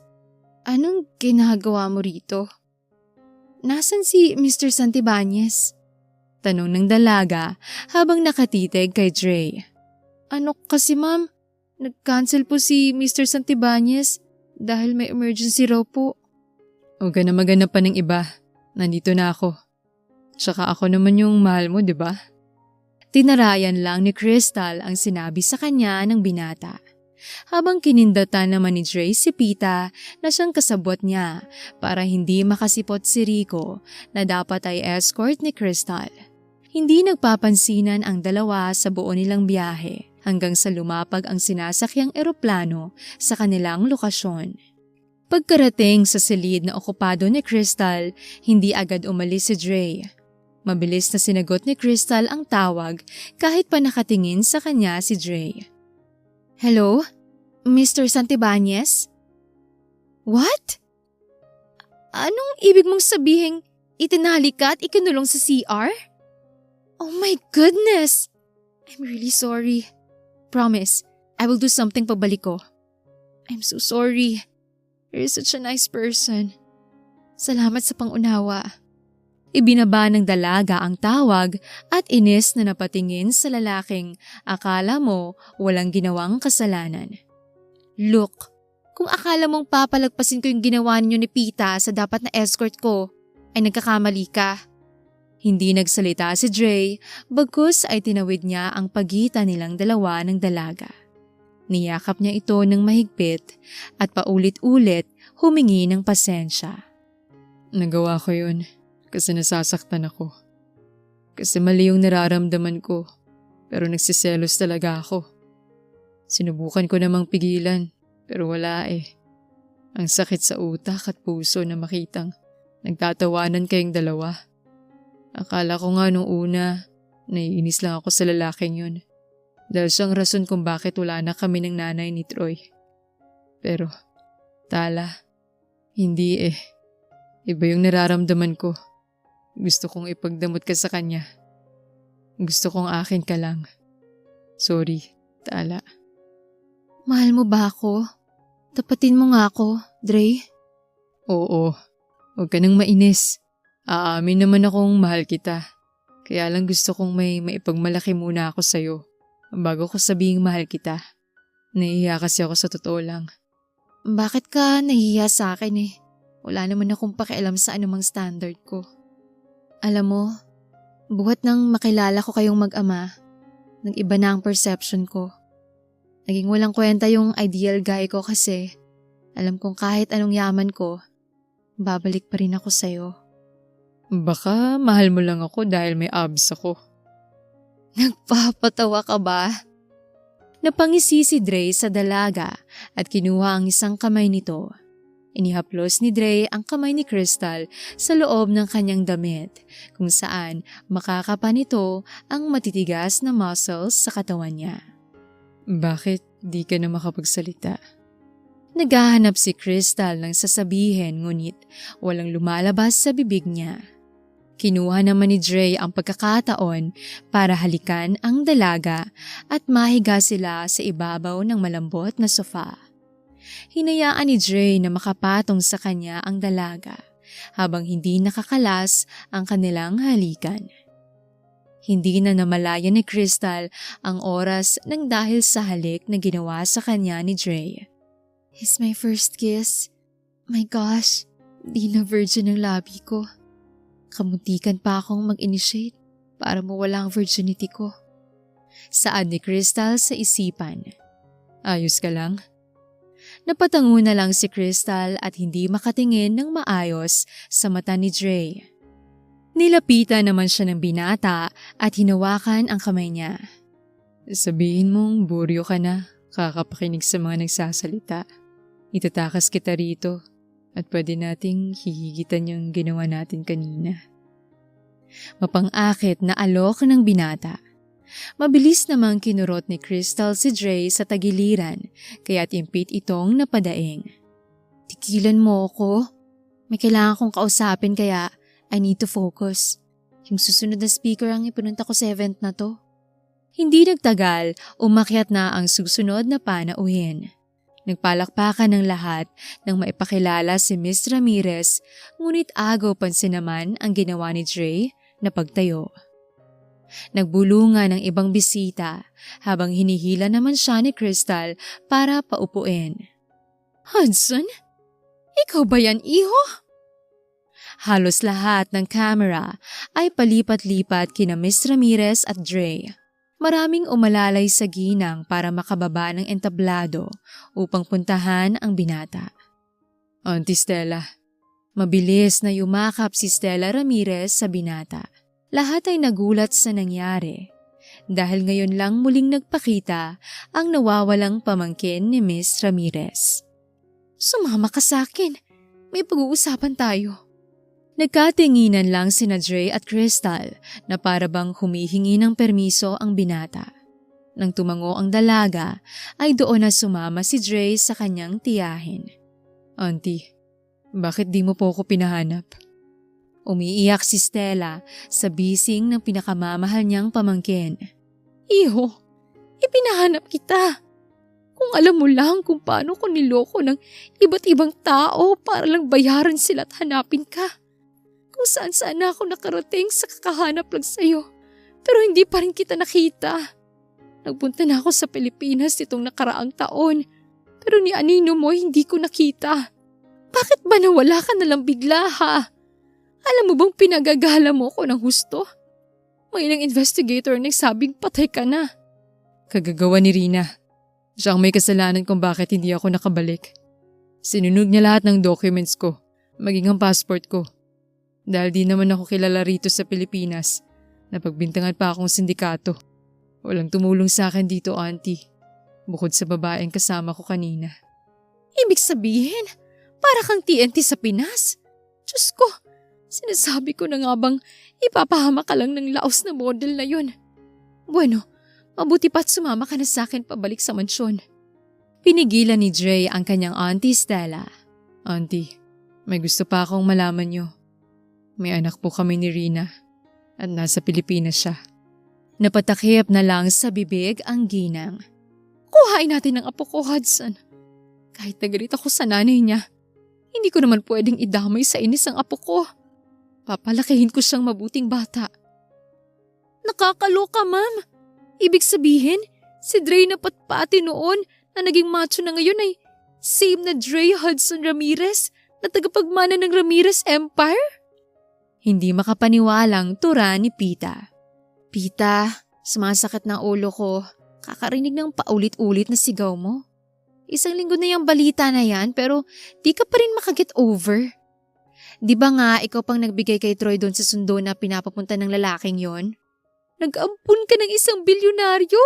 Anong ginagawa mo rito? Nasaan si Mr. Santibanez? Tanong ng dalaga habang nakatitig kay Dre. Ano kasi ma'am, nag-cancel po si Mr. Santibanez dahil may emergency raw po. Huwag ka na maghanap pa ng iba, nandito na ako. Tsaka ako naman yung mahal mo, di ba? Tinarayan lang ni Crystal ang sinabi sa kanya ng binata. Habang kinindatan naman ni Dre si Pita na siyang kasabwat niya para hindi makasipot si Rico na dapat ay escort ni Crystal. Hindi nagpapansinan ang dalawa sa buo nilang biyahe hanggang sa lumapag ang sinasakyang eroplano sa kanilang lokasyon. Pagkarating sa silid na okupado ni Crystal, hindi agad umalis si Dre. Mabilis na sinagot ni Crystal ang tawag kahit pa nakatingin sa kanya si Dre. Hello? Mr. Santibanez? What? Anong ibig mong sabihing itinali ka at ikinulong sa CR? Oh my goodness! I'm really sorry. Promise, I will do something pagbalik ko. I'm so sorry. You're such a nice person. Salamat sa pangunawa. Ibinaba ng dalaga ang tawag at inis na napatingin sa lalaking akala mo walang ginawang kasalanan. Look, kung akala mong papalagpasin ko yung ginawa ninyo ni Pita sa dapat na escort ko, ay nagkakamali ka. Hindi nagsalita si Dre, bagkus ay tinawid niya ang pagitan nilang dalawa ng dalaga. Niyakap niya ito ng mahigpit at paulit-ulit humingi ng pasensya. Nagawa ko yun kasi nasasaktan ako. Kasi mali yung nararamdaman ko pero nagsiselos talaga ako. Sinubukan ko namang pigilan pero wala eh. Ang sakit sa utak at puso na makitang nagtatawanan kayong dalawa. Akala ko nga nung una, naiinis lang ako sa lalaking yun. Dahil siyang rason kung bakit wala na kami ng nanay ni Troy. Pero, Tala, hindi eh. Iba yung nararamdaman ko. Gusto kong ipagdamot ka sa kanya. Gusto kong akin ka lang. Sorry, Tala. Mahal mo ba ako? Tapatin mo nga ako, Dre. Oo, huwag ka nang mainis. Aamin naman akong mahal kita. Kaya lang gusto kong may maipagmalaki muna ako sa'yo bago ko sabihing mahal kita. Nahihiya kasi ako sa totoo lang. Bakit ka nahihiya sa akin eh? Wala naman akong pakialam sa anumang standard ko. Alam mo, buhat nang makilala ko kayong mag-ama, nag-iba na ang perception ko. Naging walang kwenta yung ideal guy ko kasi alam kong kahit anong yaman ko, babalik pa rin ako sa'yo. Baka mahal mo lang ako dahil may abs ako. Nagpapatawa ka ba? Napangisi si Dre sa dalaga at kinuha ang isang kamay nito. Inihaplos ni Dre ang kamay ni Crystal sa loob ng kanyang damit kung saan makakapa nito ang matitigas na muscles sa katawan niya. Bakit di ka na makapagsalita? Naghahanap si Crystal ng sasabihin ngunit walang lumalabas sa bibig niya. Kinuha naman ni Dre ang pagkakataon para halikan ang dalaga at mahiga sila sa ibabaw ng malambot na sofa. Hinayaan ni Dre na makapatong sa kanya ang dalaga habang hindi nakakalas ang kanilang halikan. Hindi na namalaya ni Crystal ang oras nang dahil sa halik na ginawa sa kanya ni Dre. It's my first kiss. My gosh, di na virgin ang labi ko. Kamuntikan pa akong mag-initiate para mawala ang virginity ko. Saad ni Crystal sa isipan. Ayos ka lang? Napatango na lang si Crystal at hindi makatingin ng maayos sa mata ni Dre. Nilapitan naman siya ng binata at hinawakan ang kamay niya. Sabihin mong buryo ka na, kakapakinig sa mga nagsasalita. Itatakas kita rito at pwede nating hihigitan yung ginawa natin kanina. Mapang-akit na alok ng binata. Mabilis namang kinurot ni Crystal si Dre sa tagiliran kaya't impit itong napadaing. Tigilan mo ako. May kailangan kong kausapin kaya I need to focus. Yung susunod na speaker ang ipununta ko sa event na to. Hindi nagtagal, umakyat na ang susunod na panauhin. Nagpalakpakan ng lahat nang maipakilala si Miss Ramirez, ngunit agaw pansin naman ang ginawa ni Dre na pagtayo. Nagbulungan ng ibang bisita habang hinihila naman siya ni Crystal para paupuin. Hudson? Ikaw ba yan, iho? Halos lahat ng camera ay palipat-lipat kina Miss Ramirez at Dre. Maraming umalalay sa ginang para makababa ng entablado upang puntahan ang binata. Auntie Stella. Mabilis na yumakap si Stella Ramirez sa binata. Lahat ay nagulat sa nangyari dahil ngayon lang muling nagpakita ang nawawalang pamangkin ni Miss Ramirez. Sumama ka sa akin. May pag-uusapan tayo. Nagkatinginan lang sina Dre at Crystal na parabang humihingi ng permiso ang binata. Nang tumango ang dalaga, ay doon na sumama si Dre sa kanyang tiyahin. Auntie, bakit di mo po ako pinahanap? Umiiyak si Stella sa bising ng pinakamamahal niyang pamangkin. Iho, ipinahanap kita. Kung alam mo lang kung paano ko niloko ng iba't ibang tao para lang bayaran sila at hanapin ka. Kung saan-saan na ako nakarating sa kakahanap lang sa'yo. Pero hindi pa rin kita nakita. Nagpunta na ako sa Pilipinas nitong nakaraang taon. Pero ni Anino mo hindi ko nakita. Bakit ba nawala ka nalang bigla ha? Alam mo bang pinagagala mo ko ng husto? May ilang investigator na nagsabing patay ka na. Kagagawa ni Rina. Siya ang may kasalanan kung bakit hindi ako nakabalik. Sinunog niya lahat ng documents ko, maging ang passport ko. Dahil di naman ako kilala rito sa Pilipinas, napagbintangan pa akong sindikato. Walang tumulong sa akin dito, auntie. Bukod sa babaeng kasama ko kanina. Ibig sabihin, para kang TNT sa Pinas? Diyos ko, sinasabi ko na nga bang ipapahama ka lang ng laos na model na yun. Bueno, mabuti pa't sumama ka na sa akin pabalik sa mansyon. Pinigilan ni Dre ang kanyang auntie Stella. Auntie, may gusto pa akong malaman niyo. May anak po kami ni Rina at nasa Pilipinas siya. Napatakip na lang sa bibig ang ginang. Kuhain natin ang apo ko, Hudson. Kahit nagalit ako sa nanay niya, hindi ko naman pwedeng idamay sa inis ang apo ko. Papalakihin ko siyang mabuting bata. Nakakaloka, ma'am. Ibig sabihin, si Dre na patpati noon na naging macho na ngayon ay same na Dre Hudson Ramirez na tagapagmana ng Ramirez Empire? Hindi makapaniwalang tura ni Pita. Pita, sumasakit na ulo ko. Kakarinig ng paulit-ulit na sigaw mo. Isang linggo na yung balita na yan pero di ka pa rin makaget over. Di ba nga ikaw pang nagbigay kay Troy doon sa sundo na pinapapunta ng lalaking yon? Nag-ampun ka ng isang bilyonaryo?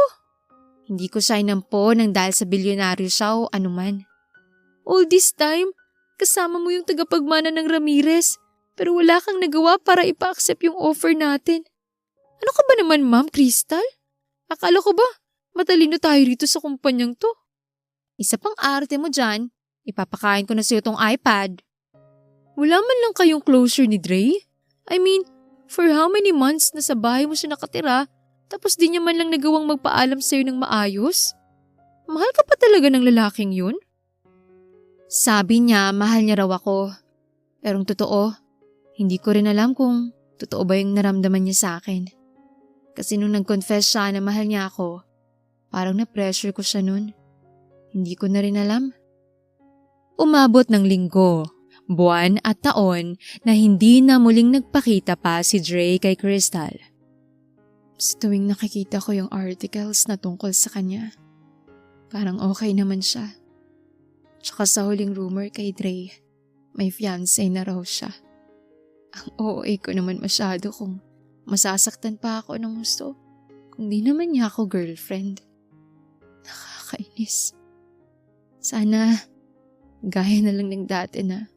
Hindi ko siya inampo nang dahil sa bilyonaryo siya o anuman. All this time, kasama mo yung tagapagmana ng Ramirez pero wala kang nagawa para ipa-accept yung offer natin. Ano ka ba naman, Ma'am Crystal? Akala ko ba matalino tayo rito sa kumpanyang to? Isa pang arte mo dyan, ipapakain ko na sa'yo tong iPad. Wala man lang kayong closure ni Dre? I mean, for how many months na sa bahay mo siya nakatira tapos di niya man lang nagawang magpaalam sa'yo ng maayos? Mahal ka pa talaga ng lalaking yun? Sabi niya mahal niya raw ako. Pero totoo, hindi ko rin alam kung totoo ba yung naramdaman niya sa akin. Kasi nung nag-confess siya na mahal niya ako, parang na-pressure ko siya nun. Hindi ko na rin alam. Umabot ng linggo, buwan at taon na hindi na muling nagpakita pa si Dre kay Crystal. Sa tuwing nakikita ko yung articles na tungkol sa kanya, parang okay naman siya. Tsaka sa huling rumor kay Dre, may fiancé na raw siya. Ang OA ko naman masyado kung masasaktan pa ako ng gusto kung di naman niya ako girlfriend. Nakakainis. Sana gaya na lang ng dati na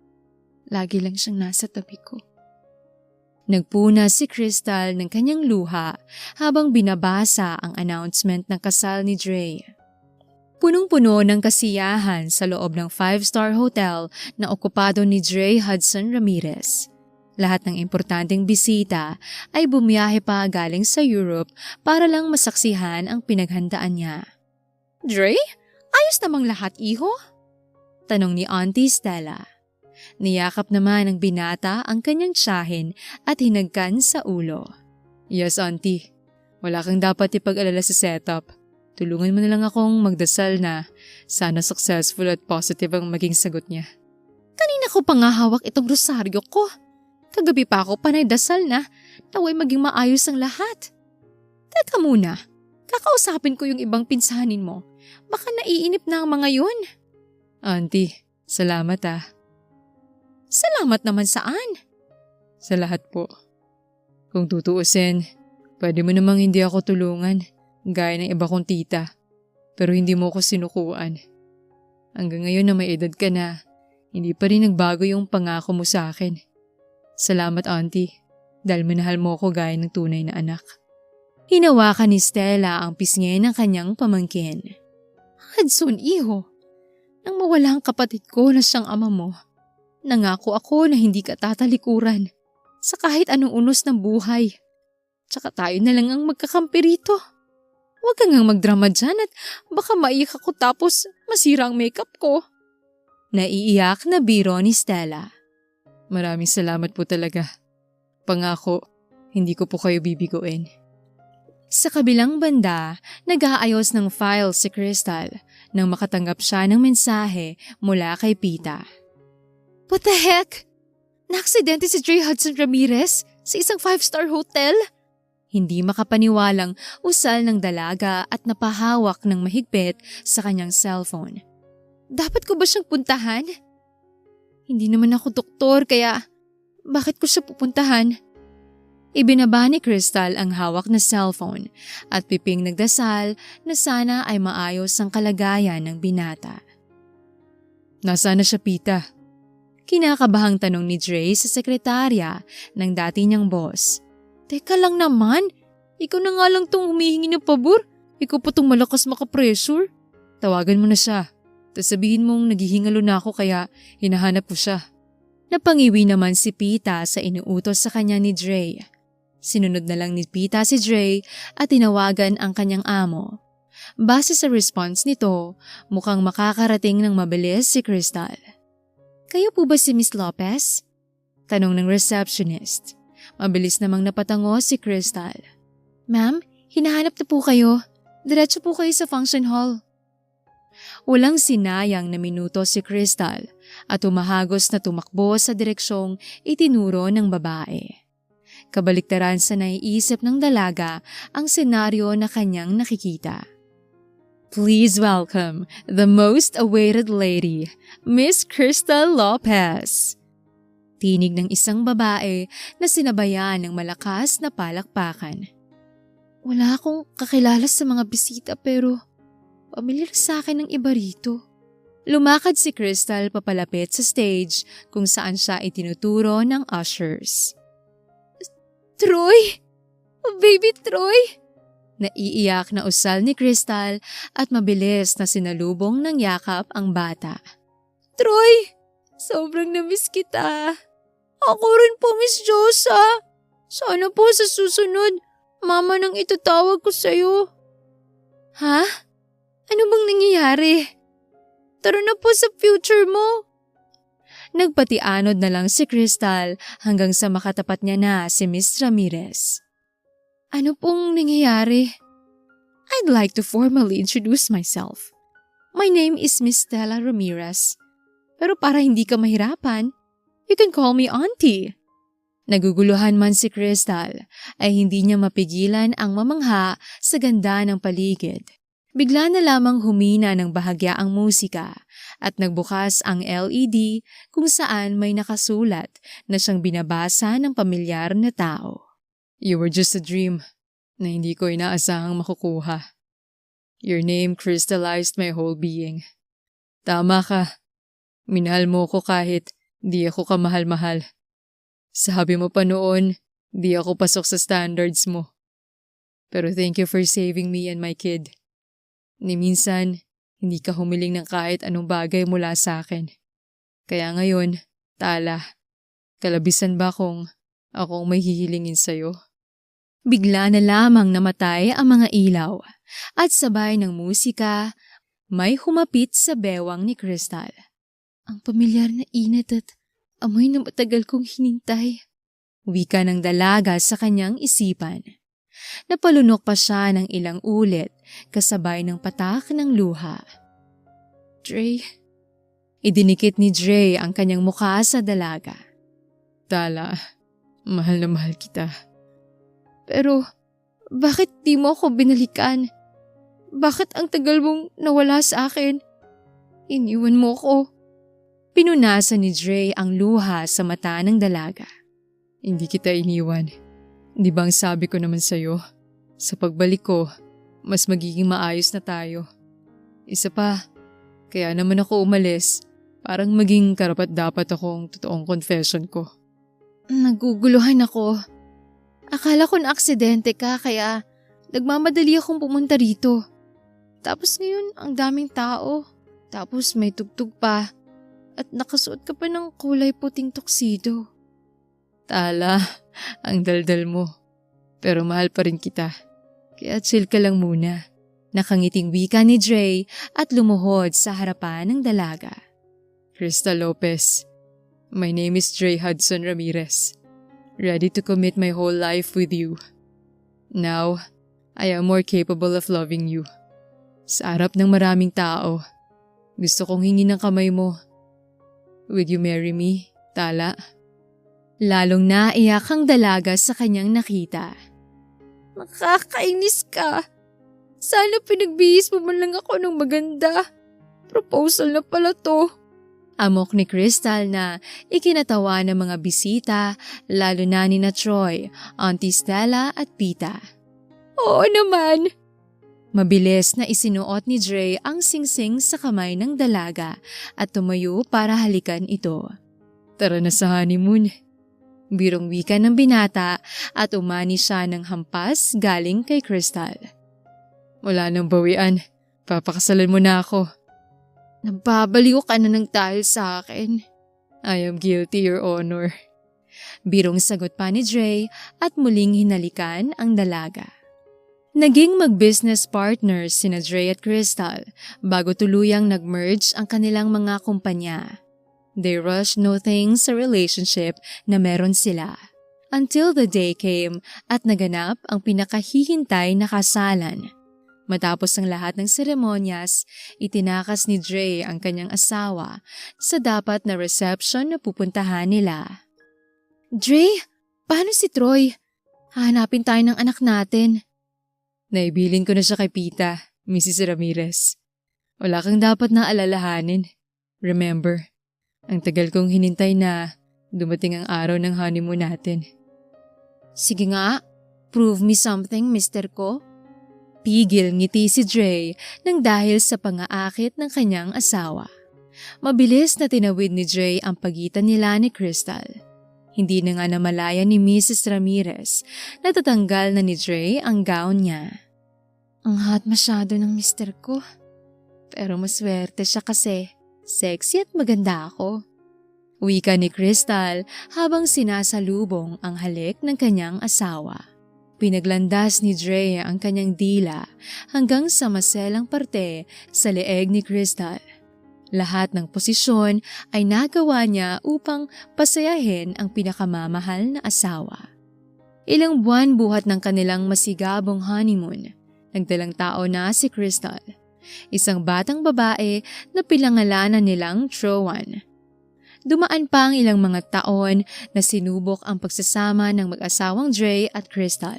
lagi lang siyang nasa tabi ko. Nagpuna si Crystal ng kanyang luha habang binabasa ang announcement ng kasal ni Dre. Punong-puno ng kasiyahan sa loob ng 5-star hotel na okupado ni Dre Hudson Ramirez. Lahat ng importanteng bisita ay bumiyahe pa galing sa Europe para lang masaksihan ang pinaghandaan niya. Dre? Ayos namang lahat, iho? Tanong ni Auntie Stella. Niyakap naman ng binata ang kanyang tiyahin at hinagkan sa ulo. Yes, Auntie. Wala kang dapat ipag-alala sa setup. Tulungan mo na lang akong magdasal na sana successful at positive ang maging sagot niya. Kanina ko pa nga hawak itong rosaryo ko. Kagabi pa ako panay dasal na naway maging maayos ang lahat. Teka muna, kakausapin ko yung ibang pinsanin mo. Baka naiinip na ang mga yun. Auntie, salamat ah. Salamat naman saan? Sa lahat po. Kung tutuusin, pwede mo namang hindi ako tulungan, gaya ng iba kong tita. Pero hindi mo ako sinukuan. Hanggang ngayon na may edad ka na, hindi pa rin nagbago yung pangako mo sa akin. Salamat, Auntie, dahil minahal mo ako gaya ng tunay na anak. Hinawakan ni Stella ang pisngi ng kanyang pamangkin. Hudson, iho. Nang mawala ang kapatid ko na siyang ama mo, nangako ako na hindi ka tatalikuran sa kahit anong unos ng buhay. Tsaka tayo na lang ang magkakampi rito. Huwag kang magdrama dyan at baka maiyak ako tapos masira ang makeup ko. Naiiyak na biro ni Stella. Maraming salamat po talaga. Pangako, hindi ko po kayo bibiguin. Sa kabilang banda, nag-aayos ng file si Crystal nang makatanggap siya ng mensahe mula kay Pita. What the heck? Naaksidente si Dre Hudson Ramirez sa isang 5-star hotel? Hindi makapaniwalang usal ng dalaga at napahawak ng mahigpit sa kanyang cellphone. Dapat ko ba siyang puntahan? Hindi naman ako doktor kaya bakit ko siya pupuntahan? Ibinaba ni Crystal ang hawak na cellphone at piping nagdasal na sana ay maayos ang kalagayan ng binata. Nasaan na siya, Pita? Kinakabahang tanong ni Dre sa sekretarya ng dati niyang boss. Teka lang naman, ikaw na nga lang tong humihingi ng pabor. Ikaw pa tong malakas makapressure. Tawagan mo na siya. Tapos sabihin mong naghihingalo na ako kaya hinahanap ko siya. Napangiwi naman si Pita sa inuutos sa kanya ni Dre. Sinunod na lang ni Pita si Dre at tinawagan ang kanyang amo. Base sa response nito, mukhang makakarating ng mabilis si Crystal. "Kayo po ba si Miss Lopez?" Tanong ng receptionist. Mabilis namang napatango si Crystal. "Ma'am, hinahanap na po kayo. Diretso po kayo sa function hall." Walang sinayang na minuto si Crystal at umahagos na tumakbo sa direksyong itinuro ng babae. Kabaliktaran sa naiisip ng dalaga ang senaryo na kanyang nakikita. Please welcome the most awaited lady, Miss Crystal Lopez. Tinig ng isang babae na sinabayan ng malakas na palakpakan. Wala akong kakilala sa mga bisita pero pamilyar sa akin ng iba rito. Lumakad si Crystal papalapit sa stage kung saan siya itinuturo ng ushers. Troy! Baby Troy! Naiiyak na usal ni Crystal at mabilis na sinalubong ng yakap ang bata. Troy! Sobrang namiss kita. Ako rin po, Miss Josa. Sana po sa susunod, mama nang itatawag ko sa'yo. Ha? Ano bang nangyayari? Tara na po sa future mo. Nagpatianod na lang si Crystal hanggang sa makatapat niya na si Miss Ramirez. Ano pong nangyayari? I'd like to formally introduce myself. My name is Miss Stella Ramirez. Pero para hindi ka mahirapan, you can call me Auntie. Naguguluhan man si Crystal ay hindi niya mapigilan ang mamangha sa ganda ng paligid. Bigla na lamang humina ng bahagya ang musika at nagbukas ang LED kung saan may nakasulat na siyang binabasa ng pamilyar na tao. You were just a dream na hindi ko inaasahang makukuha. Your name crystallized my whole being. Tama ka. Minahal mo ko kahit di ako kamahal-mahal. Sabi mo pa noon, di ako pasok sa standards mo. Pero thank you for saving me and my kid. Ni minsan, hindi ka humiling ng kahit anong bagay mula sa akin. Kaya ngayon, Tala, kalabisan ba kung akong may hihilingin sa'yo? Bigla na lamang namatay ang mga ilaw at sabay ng musika, may humapit sa bewang ni Crystal. Ang pamilyar na init at amoy na matagal kong hinintay. Wika ng dalaga sa kanyang isipan. Napalunok pa siya ng ilang ulit kasabay ng patak ng luha. Dre. Idinikit ni Dre ang kanyang mukha sa dalaga. Tala, mahal na mahal kita. Pero, bakit di mo ako binalikan? Bakit ang tagal mong nawala sa akin? Iniwan mo ko. Pinunasan ni Dre ang luha sa mata ng dalaga. Hindi kita iniwan. Di ba ang sabi ko naman sa'yo? Sa pagbalik ko, mas magiging maayos na tayo. Isa pa, kaya naman ako umalis. Parang maging karapat-dapat akong totoong confession ko. Naguguluhan ako. Akala ko na aksidente ka kaya nagmamadali akong pumunta rito. Tapos ngayon ang daming tao. Tapos may tugtog pa. At nakasuot ka pa ng kulay puting tuxedo. Tala, ang daldal mo. Pero mahal pa rin kita. Kaya chill ka lang muna. Nakangiting wika ni Dre at lumuhod sa harapan ng dalaga. Crystal Lopez, my name is Dre Hudson Ramirez. Ready to commit my whole life with you. Now, I am more capable of loving you. Sa harap ng maraming tao, gusto kong hingin ng kamay mo. Will you marry me, Tala? Lalong naiyak ang dalaga sa kanyang nakita. Nakakainis ka. Sana pinagbihis mo man lang ako ng maganda. Proposal na pala to. Amok ni Crystal na ikinatawa ng mga bisita, lalo na ni na Troy, Auntie Stella at Pita. Oo naman. Mabilis na isinuot ni Dre ang singsing sa kamay ng dalaga at tumayo para halikan ito. Tara na sa honeymoon. Birong wika ng binata at umani siya ng hampas galing kay Crystal. Wala nang bawian. Papakasalan mo na ako. Nababaliw ka na ng dahil sa akin. I am guilty, Your Honor. Birong sagot pa ni Dre at muling hinalikan ang dalaga. Naging mag-business partners sina Dre at Crystal bago tuluyang nag-merge ang kanilang mga kumpanya. They rushed nothing sa relationship na meron sila. Until the day came at naganap ang pinakahihintay na kasalan. Matapos ang lahat ng seremonyas, itinakas ni Dre ang kanyang asawa sa dapat na reception na pupuntahan nila. Dre, paano si Troy? Hahanapin tayo ng anak natin. Naibilin ko na siya kay Pita, Mrs. Ramirez. Wala kang dapat na alalahanin. Remember, ang tagal kong hinintay na dumating ang araw ng honeymoon natin. Sige nga, prove me something, mister ko. Pigil ngiti si Dre nang dahil sa pangaakit ng kanyang asawa. Mabilis na tinawid ni Dre ang pagitan nila ni Crystal. Hindi na nga namalaya ni Mrs. Ramirez na tatanggal na ni Dre ang gown niya. Ang hot masyado ng mister ko. Pero maswerte siya kasi sexy at maganda ako. Wika ni Crystal habang sinasalubong ang halik ng kanyang asawa. Pinaglandas ni Dre ang kanyang dila hanggang sa maselang parte sa leeg ni Crystal. Lahat ng posisyon ay nagawa niya upang pasayahin ang pinakamamahal na asawa. Ilang buwan buhat ng kanilang masigabong honeymoon, nagdalang tao na si Crystal, isang batang babae na pinangalanan nilang Trowan. Dumaan pa ang ilang mga taon na sinubok ang pagsasama ng mag-asawang Dre at Crystal.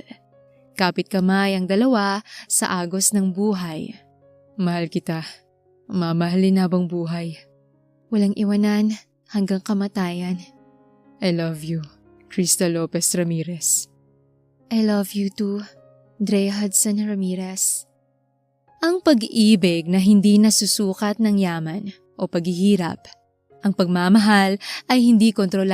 Kapit kamay ang dalawa sa agos ng buhay. Mahal kita. Mamahalin habang buhay. Walang iwanan hanggang kamatayan. I love you, Crystal Lopez Ramirez. I love you too, Dre Hudson Ramirez. Ang pag-ibig na hindi nasusukat ng yaman o paghihirap. Ang pagmamahal ay hindi kontrolado